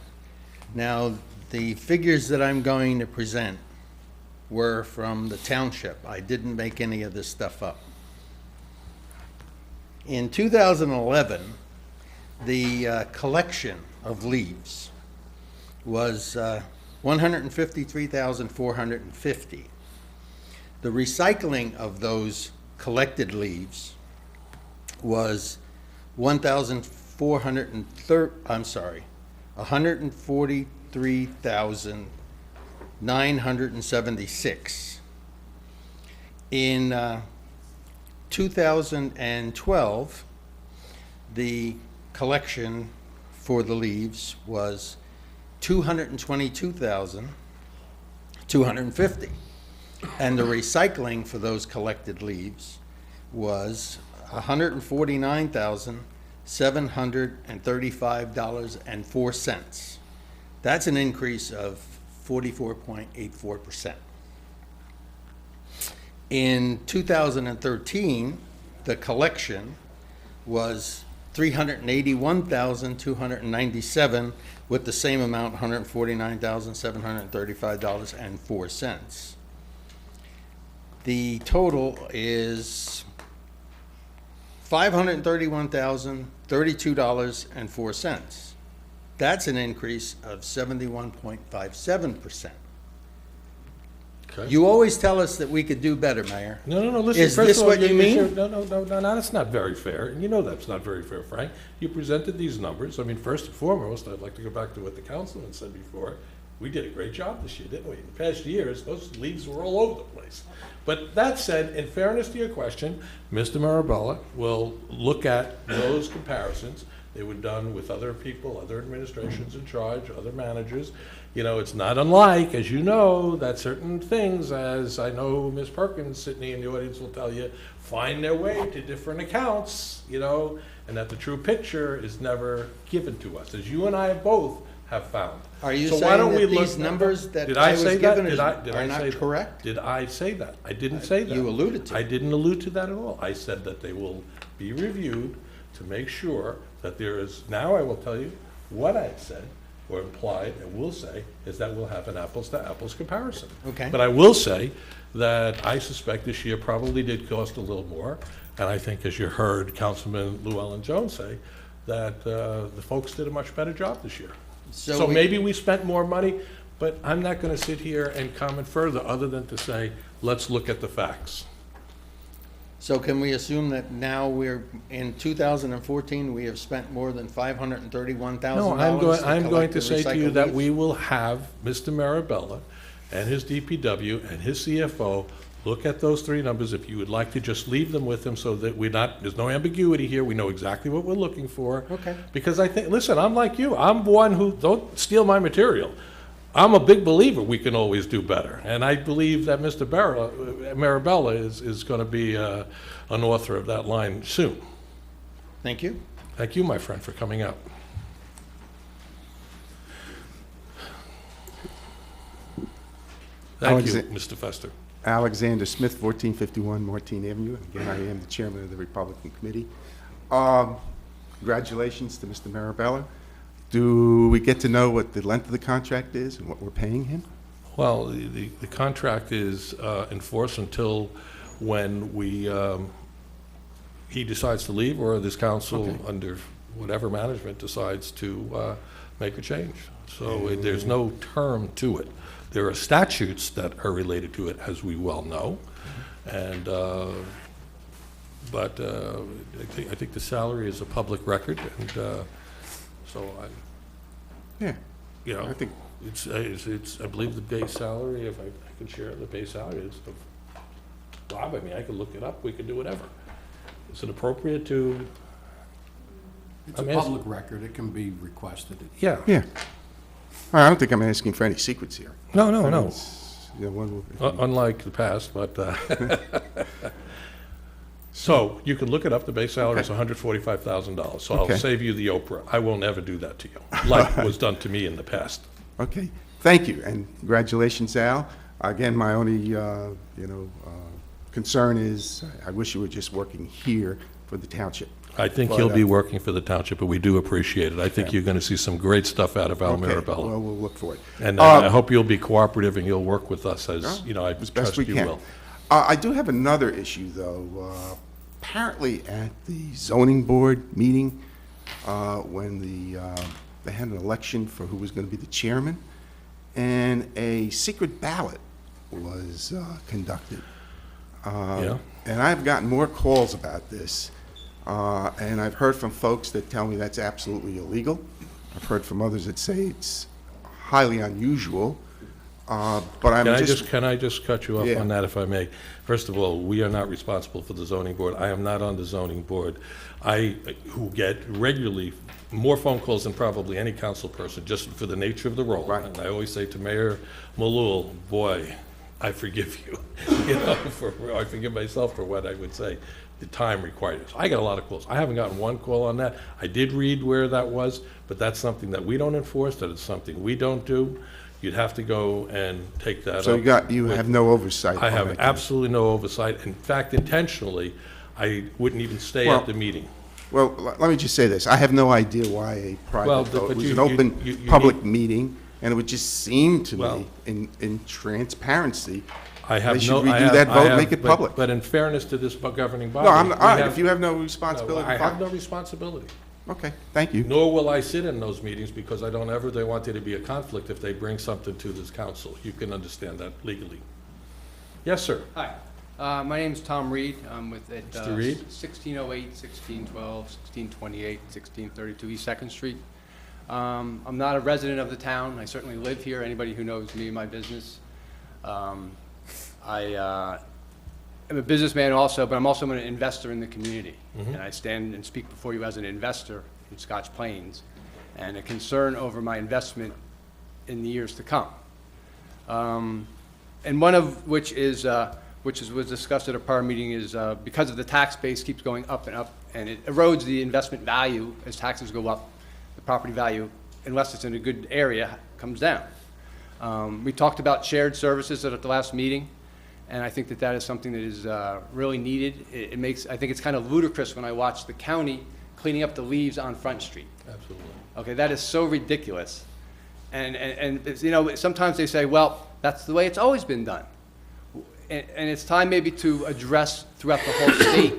Now, the figures that I'm going to present were from the township. I didn't make any of this stuff up. In 2011, the collection of leaves was 153,450. The recycling of those collected leaves was 143,976. In 2012, the collection for the leaves was 222,250. And the recycling for those collected leaves was $149,735.04. That's an increase of 44.84%. In 2013, the collection was $381,297, with the same amount, $149,735.04. The total is $531,032.04. That's an increase of 71.57%. Okay. You always tell us that we could do better, Mayor. No, listen. Is first this of all, what you mean? No, that's not very fair. And you know that's not very fair, Frank. You presented these numbers. I mean, first and foremost, I'd like to go back to what the councilman said before. We did a great job this year, didn't we? In the past years, those leaves were all over the place. But that said, in fairness to your question, Mr. Marabella will look at those comparisons. They were done with other people, other administrations in charge, other managers. You know, it's not unlike, as you know, that certain things, as I know Ms. Perkins sitting in the audience will tell you, find their way to different accounts, you know, and that the true picture is never given to us. As you and I have both have found. Are you So why don't saying we that look- these numbers that Did I I was say that? given Did I are say not that? correct? Did I say that? I didn't say that. You alluded to it. I didn't allude to that at all. I said that they will be reviewed to make sure that there is, now I will tell you what I said or implied and will say is that we'll have an apples to apples comparison. Okay. But I will say that I suspect this year probably did cost a little more. And I think, as you heard Councilman Llewellyn Jones say, that the folks did a much better job this year. So maybe we spent more money, but I'm not going to sit here and comment further other than to say, let's look at the facts. So can we assume that now we're, in 2014, we have spent more than $531,000 No, I'm going to say to you recycled that leaves? we will have Mr. Marabella and his DPW and his CFO look at those three numbers. If you would like to just leave them with him so that there's no ambiguity here, we know exactly what we're looking for. Okay. Because I think, listen, I'm like you, I'm one who, don't steal my material. I'm a big believer we can always do better. And I believe that Mr. Marabella is going to be an author of that line soon. Thank you. Thank you, my friend, for coming out. Thank you, Mr. Fester. Alexander Smith, 1451 Martin Avenue. Again, I am the chairman of the Republican Committee. Congratulations to Mr. Marabella. Do we get to know what the length of the contract is and what we're paying him? Well, the contract is in force until when he decides to leave, or this council, under whatever management, decides to make a change. So there's no term to it. There are statutes that are related to it, as we well know, and but I think the salary is a public record, and so I think it's I believe the base salary, if I can share the base salary is Bob. I mean, I could look it up. We could do whatever. Is it appropriate to? It's a public record. It can be requested. Yeah. Yeah. I don't think I'm asking for any secrets here. No. Unlike the past, but so you can look it up. The base salary is $145,000. So I'll save you the Oprah. I will never do that to you, like was done to me in the past. Okay. Thank you, and congratulations, Al. Again, my only concern is I wish you were just working here for the township. I think he'll be working for the township, but we do appreciate it. I think you're going to see some great stuff out of Al Marabella. Well, we'll look for it. And I hope you'll be cooperative and you'll work with us as, I trust you will. I do have another issue, though. Apparently at the zoning board meeting, when they had an election for who was going to be the chairman, and a secret ballot was conducted. And I've gotten more calls about this. And I've heard from folks that tell me that's absolutely illegal. I've heard from others that say it's highly unusual. But Can I just cut you off on that, if I may? First of all, we are not responsible for the zoning board. I am not on the zoning board. Who get regularly more phone calls than probably any council person, just for the nature of the role. Right. And I always say to Mayor Malul, boy, I forgive you. I forgive myself for what I would say. The time required. So I got a lot of calls. I haven't gotten one call on that. I did read where that was, but that's something that we don't enforce. That is something we don't do. You'd have to go and take that up. So you have no oversight? I have absolutely no oversight. In fact, intentionally, I wouldn't even stay at the meeting. Well, let me just say this. I have no idea why a private vote. It was an open public meeting, and it would just seem to me, in transparency, they should redo that vote and make it public. But in fairness to this governing body. No, all right, if you have no responsibility. I have no responsibility. Okay, thank you. Nor will I sit in those meetings, because I don't ever want there to be a conflict if they bring something to this council. You can understand that legally. Yes, sir. Hi, my name is Tom Reed. I'm with 1608, 1612, 1628, 1632 East 2nd Street. I'm not a resident of the town. I certainly live here. Anybody who knows me and my business. I am a businessman also, but I'm also an investor in the community. And I stand and speak before you as an investor in Scotch Plains, and a concern over my investment in the years to come. And one of which was discussed at a prior meeting is because of the tax base keeps going up and up, and it erodes the investment value as taxes go up, the property value unless it's in a good area, comes down. We talked about shared services at the last meeting, and I think that that is something that is really needed. It makes, I think it's kind of ludicrous when I watch the county cleaning up the leaves on Front Street. Absolutely. Okay, that is so ridiculous. And it's, you know, sometimes they say, well, that's the way it's always been done. And it's time maybe to address throughout the whole state.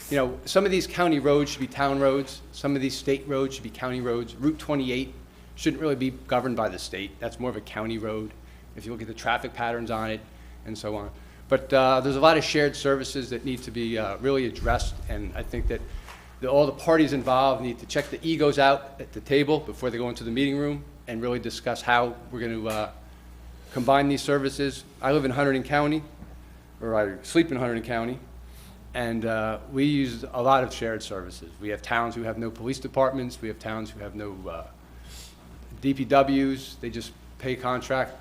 You know, some of these county roads should be town roads. Some of these state roads should be county roads. Route 28 shouldn't really be governed by the state. That's more of a county road, if you look at the traffic patterns on it and so on. But there's a lot of shared services that need to be really addressed, and I think that all the parties involved need to check the egos out at the table before they go into the meeting room and really discuss how we're going to combine these services. I live in Hunterdon County, or I sleep in Hunterdon County, and we use a lot of shared services. We have towns who have no police departments. We have towns who have no DPWs. They just pay contract.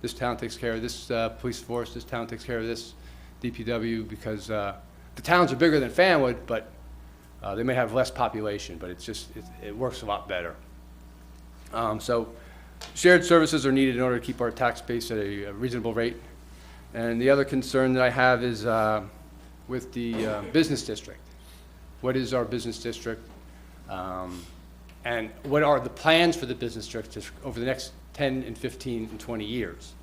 This town takes care of this police force. This town takes care of this DPW, because the towns are bigger than Fanwood, but they may have less population, but it's just, it works a lot better. So shared services are needed in order to keep our tax base at a reasonable rate. And the other concern that I have is with the business district. What is our business district? And what are the plans for the business district over the next 10 and 15 and 20 years?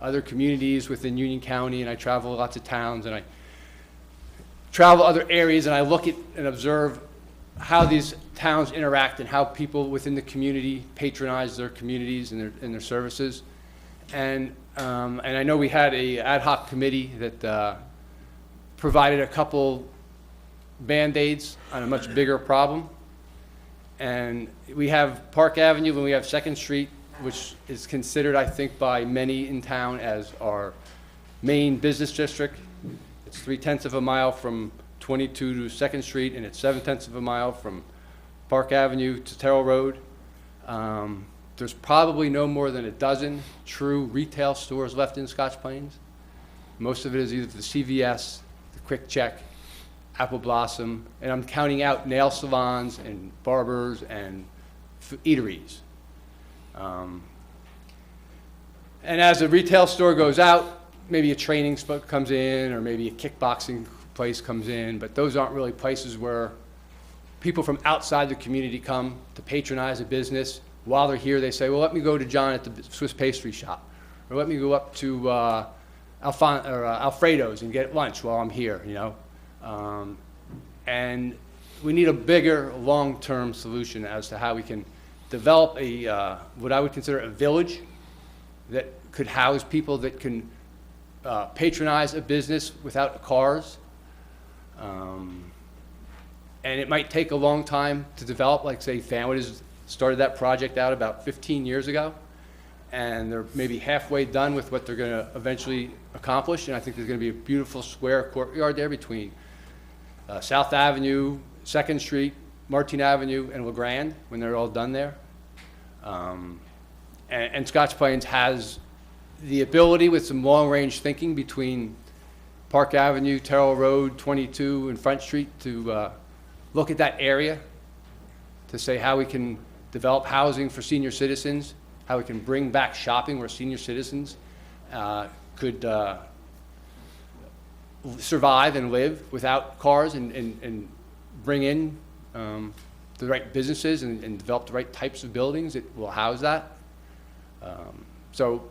Other communities within Union County, and I travel lots of towns, and I travel other areas, and I look at and observe how these towns interact and how people within the community patronize their communities and their services. And I know we had a ad hoc committee that provided a couple Band-Aids on a much bigger problem. And we have Park Avenue and we have 2nd Street, which is considered, I think, by many in town as our main business district. It's 3/10 of a mile from 22 to 2nd Street, and it's 7/10 of a mile from Park Avenue to Terrell Road. There's probably no more than a dozen true retail stores left in Scotch Plains. Most of it is either the CVS, the Quick Check, Apple Blossom, and I'm counting out nail salons and barbers and eateries. And as a retail store goes out, maybe a training spot comes in, or maybe a kickboxing place comes in, but those aren't really places where people from outside the community come to patronize a business. While they're here, they say, well, let me go to John at the Swiss pastry shop, or let me go up to Alfredo's and get lunch while I'm here, you know. And we need a bigger long-term solution as to how we can develop a what I would consider a village that could house people that can patronize a business without cars. And it might take a long time to develop. Like, say, Fanwood has started that project out about 15 years ago, and they're maybe halfway done with what they're going to eventually accomplish. And I think there's going to be a beautiful square courtyard there between South Avenue, 2nd Street, Martin Avenue, and LeGrand when they're all done there. And Scotch Plains has the ability, with some long-range thinking between Park Avenue, Terrell Road, 22, and Front Street, to look at that area to say how we can develop housing for senior citizens, how we can bring back shopping where senior citizens could survive and live without cars, and bring in the right businesses and develop the right types of buildings that will house that. So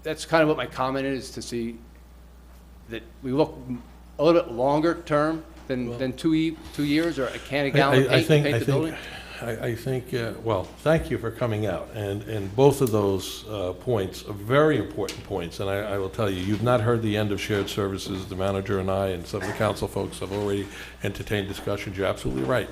that's kind of what my comment is, to see that we look a little bit longer term than 2 years, or a can of gallon paint to paint the building. I think, well, thank you for coming out, and both of those points are very important points, and I will tell you, you've not heard the end of shared services. The manager and I and some of the council folks have already entertained discussions. You're absolutely right.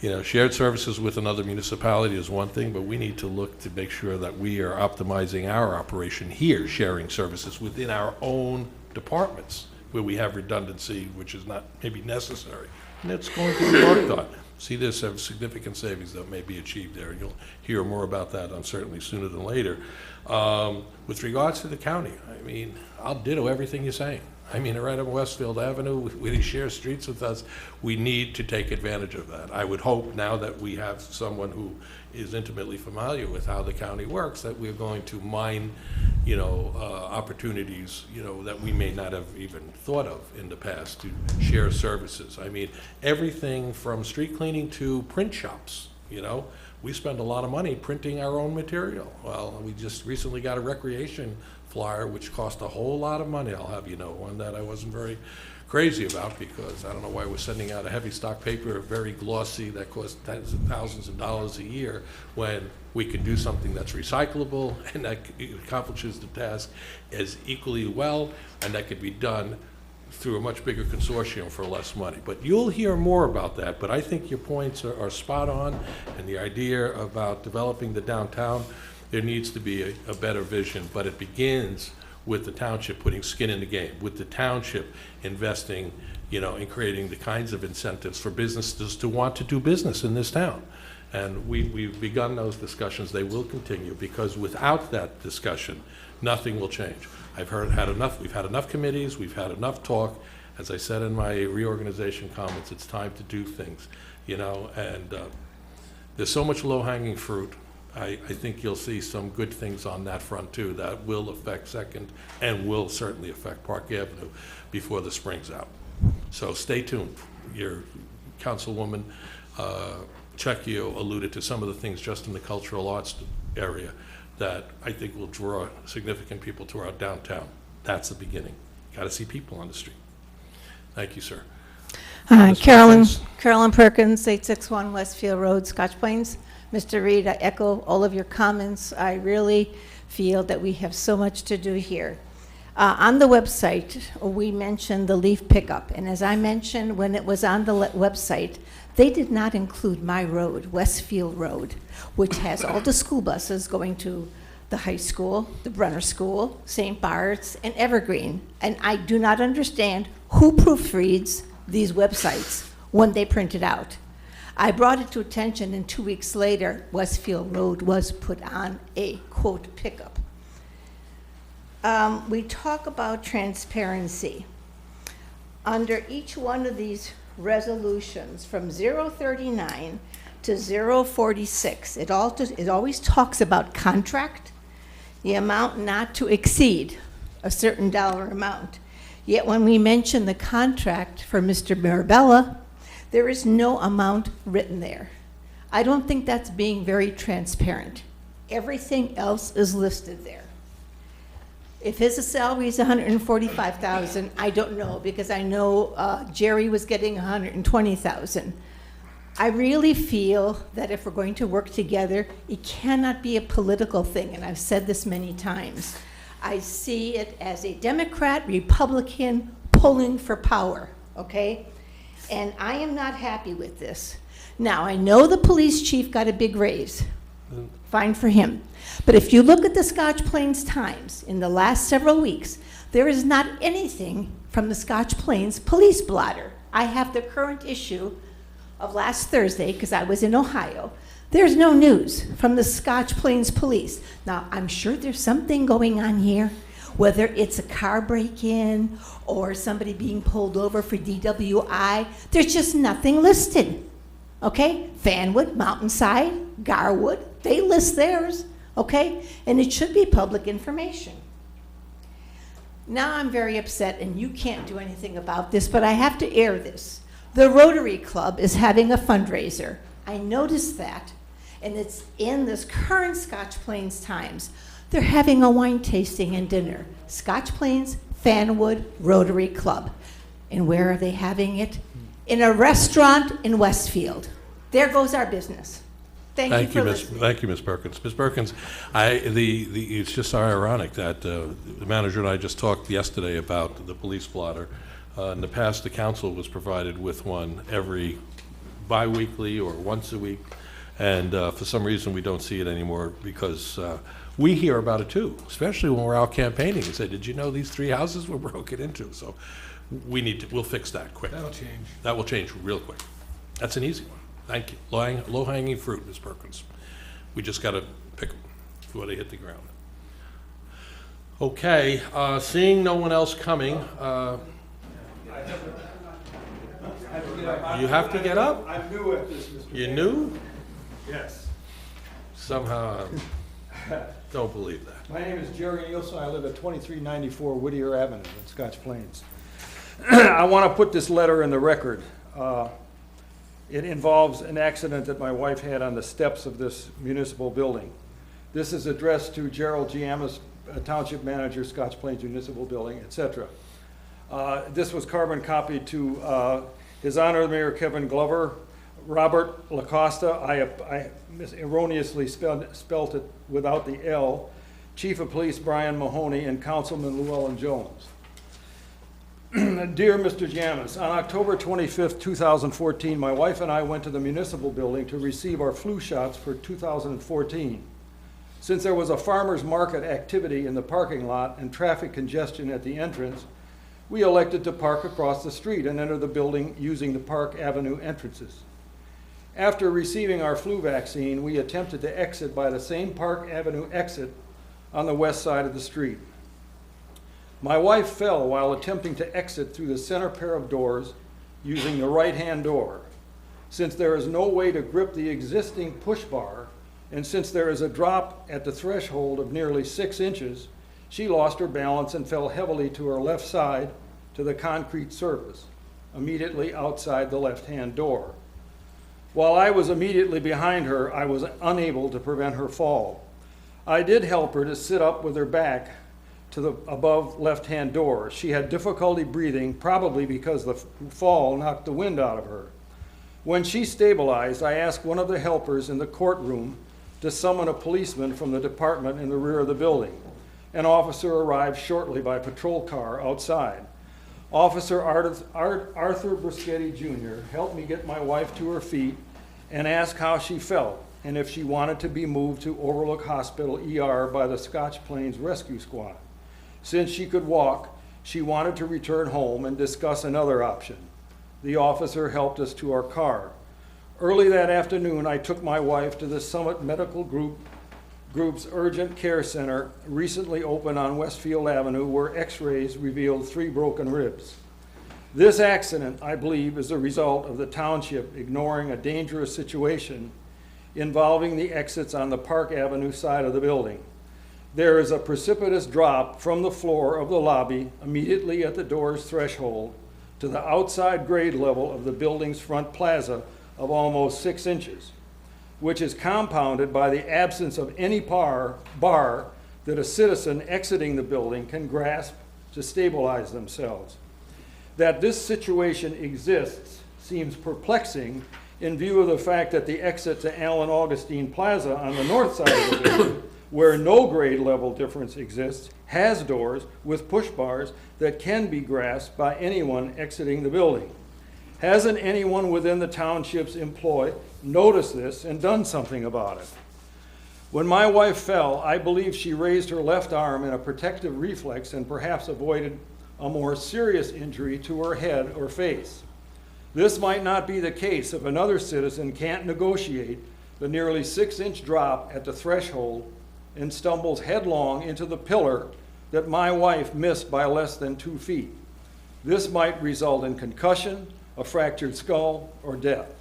You know, shared services with another municipality is one thing, but we need to look to make sure that we are optimizing our operation here, sharing services within our own departments, where we have redundancy, which is not maybe necessary, and it's going to be worked on. See, there's some significant savings that may be achieved there, and you'll hear more about that certainly sooner than later. With regards to the county, I mean, I'll ditto everything you're saying. I mean, right on Westfield Avenue, they share streets with us. We need to take advantage of that. I would hope now that we have someone who is intimately familiar with how the county works, that we're going to mine, opportunities, that we may not have even thought of in the past to share services. I mean, everything from street cleaning to print shops, we spend a lot of money printing our own material. Well, we just recently got a recreation flyer, which cost a whole lot of money, I'll have you know, one that I wasn't very crazy about, because I don't know why we're sending out a heavy stock paper, very glossy, that costs tens of thousands of dollars a year, when we can do something that's recyclable and that accomplishes the task as equally well, and that could be done through a much bigger consortium for less money. But you'll hear more about that, but I think your points are spot on, and the idea about developing the downtown, there needs to be a better vision, but it begins with the township putting skin in the game, with the township investing, in creating the kinds of incentives for businesses to want to do business in this town. And we've begun those discussions. They will continue, because without that discussion, nothing will change. We've had enough committees, we've had enough talk. As I said in my reorganization comments, it's time to do things, and there's so much low-hanging fruit. I think you'll see some good things on that front too that will affect Second and will certainly affect Park Avenue before the spring's out. So stay tuned. Your Councilwoman Checchio alluded to some of the things just in the cultural arts area that I think will draw significant people to our downtown. That's the beginning. Got to see people on the street. Thank you, sir. Carolyn Perkins, 861 Westfield Road, Scotch Plains. Mr. Reed, I echo all of your comments. I really feel that we have so much to do here. On the website, we mentioned the leaf pickup, and as I mentioned when it was on the website, they did not include my road, Westfield Road, which has all the school buses going to the high school, the Brenner School, St. Bart's, and Evergreen. And I do not understand who proofreads these websites when they print it out. I brought it to attention, and 2 weeks later, Westfield Road was put on a, quote, pickup. We talk about transparency. Under each one of these resolutions, from 039 to 046, it always talks about contract, the amount not to exceed a certain dollar amount. Yet when we mention the contract for Mr. Marabella, there is no amount written there. I don't think that's being very transparent. Everything else is listed there. If his salary is $145,000, I don't know, because I know Jerry was getting $120,000. I really feel that if we're going to work together, it cannot be a political thing, and I've said this many times. I see it as a Democrat, Republican pulling for power, okay? And I am not happy with this. Now, I know the police chief got a big raise. Fine for him. But if you look at the Scotch Plains Times in the last several weeks, there is not anything from the Scotch Plains police blotter. I have the current issue of last Thursday, because I was in Ohio. There's no news from the Scotch Plains police. Now, I'm sure there's something going on here, whether it's a car break-in or somebody being pulled over for DWI. There's just nothing listed, okay? Fanwood, Mountainside, Garwood, they list theirs, okay? And it should be public information. Now I'm very upset, and you can't do anything about this, but I have to air this. The Rotary Club is having a fundraiser. I noticed that, and it's in this current Scotch Plains Times. They're having a wine tasting and dinner. Scotch Plains, Fanwood, Rotary Club. And where are they having it? In a restaurant in Westfield. There goes our business. Thank you for listening. Thank you, Ms. Perkins. Ms. Perkins, it's just so ironic that the manager and I just talked yesterday about the police blotter. In the past, the council was provided with one every bi-weekly or once a week, and for some reason we don't see it anymore, because we hear about it too, especially when we're out campaigning and say, did you know these 3 houses were broken into? So we'll fix that quick. That'll change. That will change real quick. That's an easy one. Thank you. Low-hanging fruit, Ms. Perkins. We just got to pick them before they hit the ground. Okay, seeing no one else coming, you have to get up? I'm new at this, Mr. You Mayor. new? Yes. Somehow, I don't believe that. My name is Jerry Nielsen. I live at 2394 Whittier Avenue in Scotch Plains. I want to put this letter in the record. It involves an accident that my wife had on the steps of this municipal building. This is addressed to Gerald Giamas, Township Manager, Scotch Plains Municipal Building, etc. This was carbon copied to His Honor Mayor Kevin Glover, Robert LaCosta, I erroneously spelt it without the L, Chief of Police Brian Mahoney, and Councilman Llewellyn Jones. Dear Mr. Giamas, on October 25th, 2014, my wife and I went to the municipal building to receive our flu shots for 2014. Since there was a farmer's market activity in the parking lot and traffic congestion at the entrance, we elected to park across the street and enter the building using the Park Avenue entrances. After receiving our flu vaccine, we attempted to exit by the same Park Avenue exit on the west side of the street. My wife fell while attempting to exit through the center pair of doors using the right-hand door. Since there is no way to grip the existing push bar, and since there is a drop at the threshold of nearly 6 inches, she lost her balance and fell heavily to her left side to the concrete surface, immediately outside the left-hand door. While I was immediately behind her, I was unable to prevent her fall. I did help her to sit up with her back to the above left-hand door. She had difficulty breathing, probably because the fall knocked the wind out of her. When she stabilized, I asked one of the helpers in the courtroom to summon a policeman from the department in the rear of the building. An officer arrived shortly by patrol car outside. Officer Arthur Bruschetti Jr. helped me get my wife to her feet and asked how she felt and if she wanted to be moved to Overlook Hospital ER by the Scotch Plains Rescue Squad. Since she could walk, she wanted to return home and discuss another option. The officer helped us to our car. Early that afternoon, I took my wife to the Summit Medical Group's Urgent Care Center, recently opened on Westfield Avenue, where x-rays revealed 3 broken ribs. This accident, I believe, is a result of the township ignoring a dangerous situation involving the exits on the Park Avenue side of the building. There is a precipitous drop from the floor of the lobby immediately at the door's threshold to the outside grade level of the building's front plaza of almost 6 inches, which is compounded by the absence of any bar that a citizen exiting the building can grasp to stabilize themselves. That this situation exists seems perplexing in view of the fact that the exit to Allen Augustine Plaza on the north side of the building, where no grade level difference exists, has doors with push bars that can be grasped by anyone exiting the building. Hasn't anyone within the township's employ noticed this and done something about it? When my wife fell, I believe she raised her left arm in a protective reflex and perhaps avoided a more serious injury to her head or face. This might not be the case if another citizen can't negotiate the nearly 6-inch drop at the threshold and stumbles headlong into the pillar that my wife missed by less than 2 feet. This might result in concussion, a fractured skull, or death.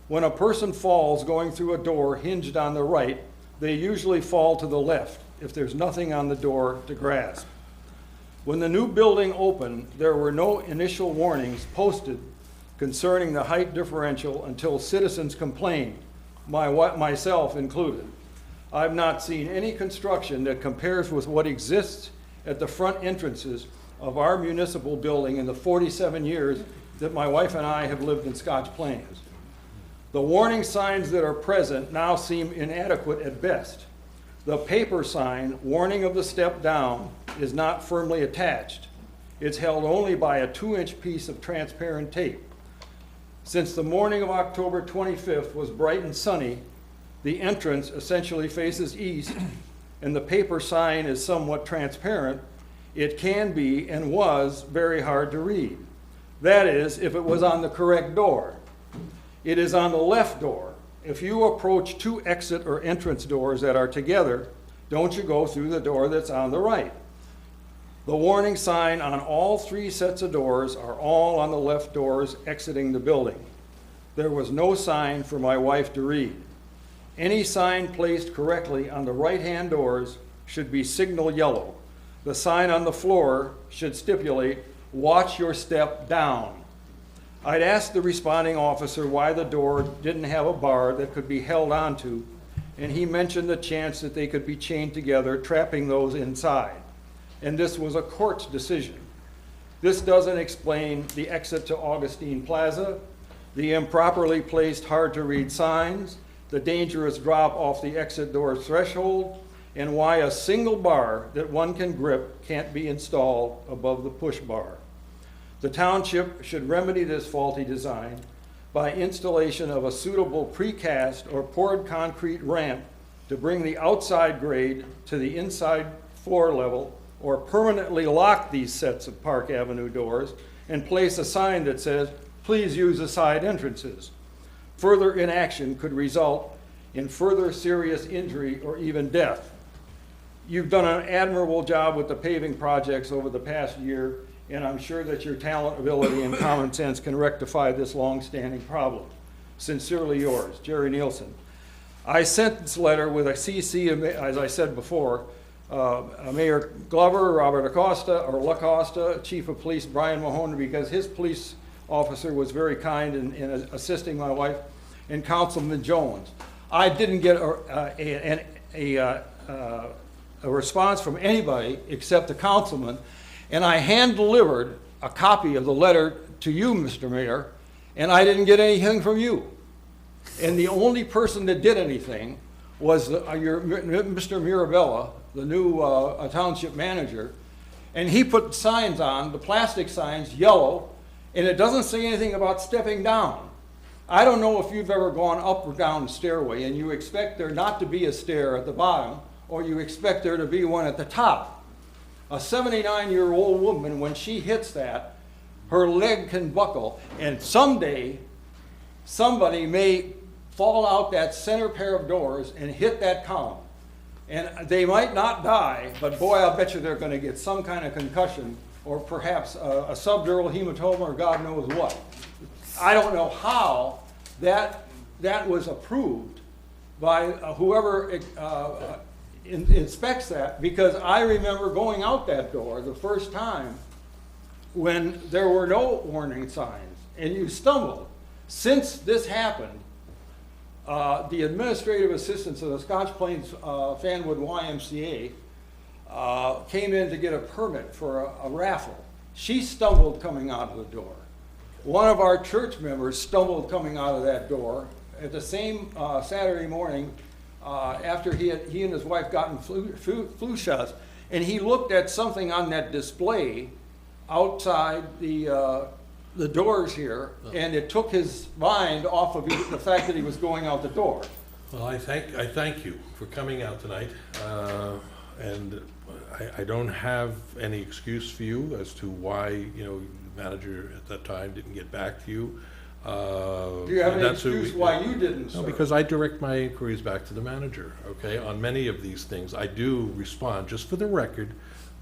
When a person falls going through a door hinged on the right, they usually fall to the left if there's nothing on the door to grasp. When the new building opened, there were no initial warnings posted concerning the height differential until citizens complained, myself included. I've not seen any construction that compares with what exists at the front entrances of our municipal building in the 47 years that my wife and I have lived in Scotch Plains. The warning signs that are present now seem inadequate at best. The paper sign, warning of the step down, is not firmly attached. It's held only by a 2-inch piece of transparent tape. Since the morning of October 25th was bright and sunny, the entrance essentially faces east, and the paper sign is somewhat transparent, it can be and was very hard to read. That is, if it was on the correct door. It is on the left door. If you approach 2 exit or entrance doors that are together, don't you go through the door that's on the right. The warning sign on all 3 sets of doors are all on the left doors exiting the building. There was no sign for my wife to read. Any sign placed correctly on the right-hand doors should be signal yellow. The sign on the floor should stipulate, "Watch your step down." I'd asked the responding officer why the door didn't have a bar that could be held onto, and he mentioned the chance that they could be chained together, trapping those inside. And this was a court's decision. This doesn't explain the exit to Augustine Plaza, the improperly placed hard-to-read signs, the dangerous drop off the exit door threshold, and why a single bar that one can grip can't be installed above the push bar. The township should remedy this faulty design by installation of a suitable precast or poured concrete ramp to bring the outside grade to the inside floor level, or permanently lock these sets of Park Avenue doors and place a sign that says, "Please use the side entrances." Further inaction could result in further serious injury or even death. You've done an admirable job with the paving projects over the past year, and I'm sure that your talent, ability, and common sense can rectify this long-standing problem. Sincerely yours, Jerry Nielsen. I sent this letter with a CC, as I said before, Mayor Glover, Robert Acosta, or LaCosta, Chief of Police Brian Mahoney, because his police officer was very kind in assisting my wife, and Councilman Jones. I didn't get a response from anybody except the councilman, and I hand-delivered a copy of the letter to you, Mr. Mayor, and I didn't get anything from you. And the only person that did anything was Mr. Mirabella, the new township manager, and he put signs on, the plastic signs, yellow, and it doesn't say anything about stepping down. I don't know if you've ever gone up or down a stairway and you expect there not to be a stair at the bottom, or you expect there to be one at the top. A 79-year-old woman, when she hits that, her leg can buckle, and someday somebody may fall out that center pair of doors and hit that column. And they might not die, but boy, I'll bet you they're going to get some kind of concussion, or perhaps a subdural hematoma, or God knows what. I don't know how that was approved by whoever inspects that, because I remember going out that door the first time when there were no warning signs, and you stumbled. Since this happened, the administrative assistants of the Scotch Plains Fanwood YMCA came in to get a permit for a raffle. She stumbled coming out of the door. One of our church members stumbled coming out of that door at the same Saturday morning after he and his wife gotten flu shots, and he looked at something on that display outside the doors here, and it took his mind off of the fact that he was going out the door. Well, I thank you for coming out tonight, and I don't have any excuse for you as to why the manager at that time didn't get back to you. Do you have any excuse why you didn't, sir? No, because I direct my inquiries back to the manager, okay? On many of these things, I do respond, just for the record,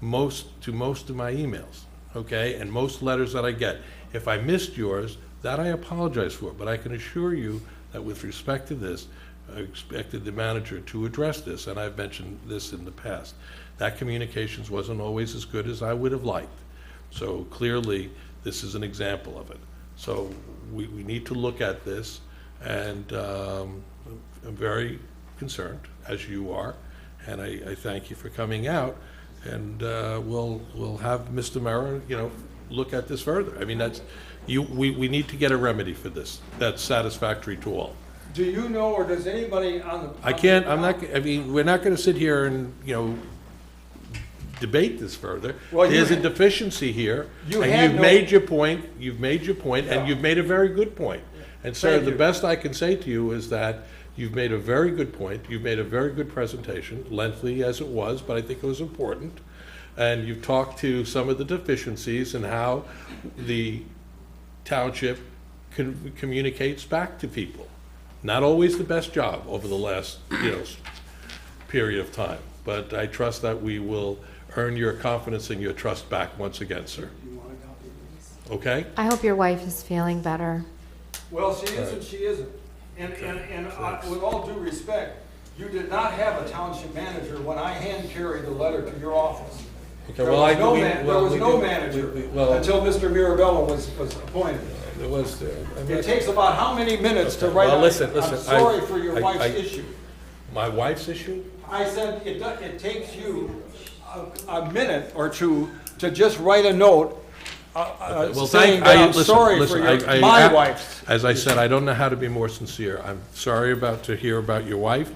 to most of my emails, okay? And most letters that I get. If I missed yours, that I apologize for, but I can assure you that with respect to this, I expected the manager to address this, and I've mentioned this in the past. That communications wasn't always as good as I would have liked. So clearly, this is an example of it. So we need to look at this, and I'm very concerned, as you are, and I thank you for coming out, and we'll have Mr. Mara, look at this further. I mean, we need to get a remedy for this that's satisfactory to all. Do you know, or does anybody on the... we're not going to sit here and, debate this further. Well, there's a deficiency here, and you've made your point, and you've made a very good point. And sir, the best I can say to you is that you've made a very good point, you've made a very good presentation, lengthy as it was, but I think it was important. And you've talked to some of the deficiencies and how the township communicates back to people. Not always the best job over the last period of time, but I trust that we will earn your confidence and your trust back once again, sir. Okay? I hope your wife is feeling better. Well, she is and she isn't. And with all due respect, you did not have a township manager when I hand carried the letter to your office. Okay, There well, was I no we- man- well, there was we no did- manager well, until Mr. Mirabella was appointed. There was. It takes about how many minutes to write Well, a, listen, I'm sorry for your wife's I- issue. My wife's issue? I said it takes you a minute or two to just write a note saying that I'm sorry for my wife's. As I said, I don't know how to be more sincere. I'm sorry to hear about your wife.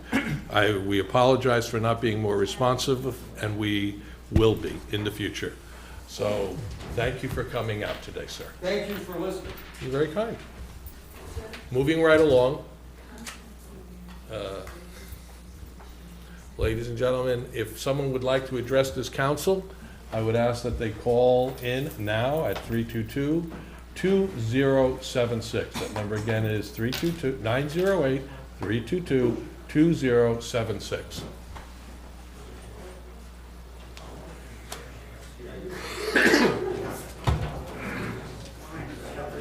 We apologize for not being more responsive, and we will be in the future. So, thank you for coming out today, sir. Thank you for listening. You're very kind. Moving right along. Ladies and gentlemen, if someone would like to address this council, I would ask that they call in now at 322-2076. That number again is 908-322-2076.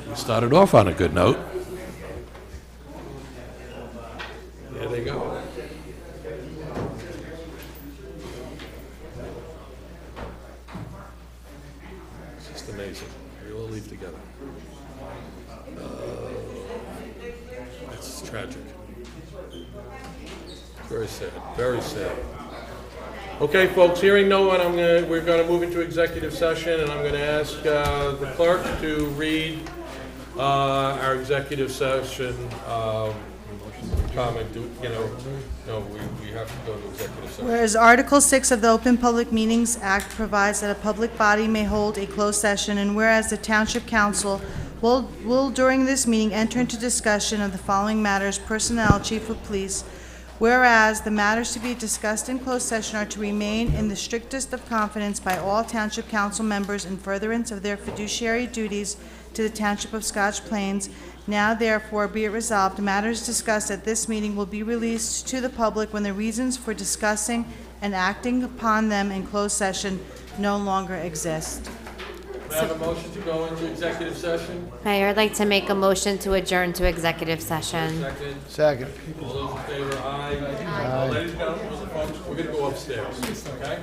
We started off on a good note. There they go. It's just amazing. We all leave together. It's tragic. Very sad. Very sad. Okay, folks, hearing no one, we're gonna move into executive session, and I'm gonna ask the clerk to read our executive session comment. We have to go to executive session. Whereas Article 6 of the Open Public Meetings Act provides that a public body may hold a closed session, and whereas the Township Council will during this meeting enter into discussion of the following matters: personnel, chief of police. Whereas the matters to be discussed in closed session are to remain in the strictest of confidence by all Township Council members in furtherance of their fiduciary duties to the Township of Scotch Plains. Now therefore be it resolved, matters discussed at this meeting will be released to the public when the reasons for discussing and acting upon them in closed session no longer exist. May I have a motion to go into executive session? Mayor, I'd like to make a motion to adjourn to executive session. Second. All those in favor, aye. Ladies and gentlemen, folks, we're gonna go upstairs, okay?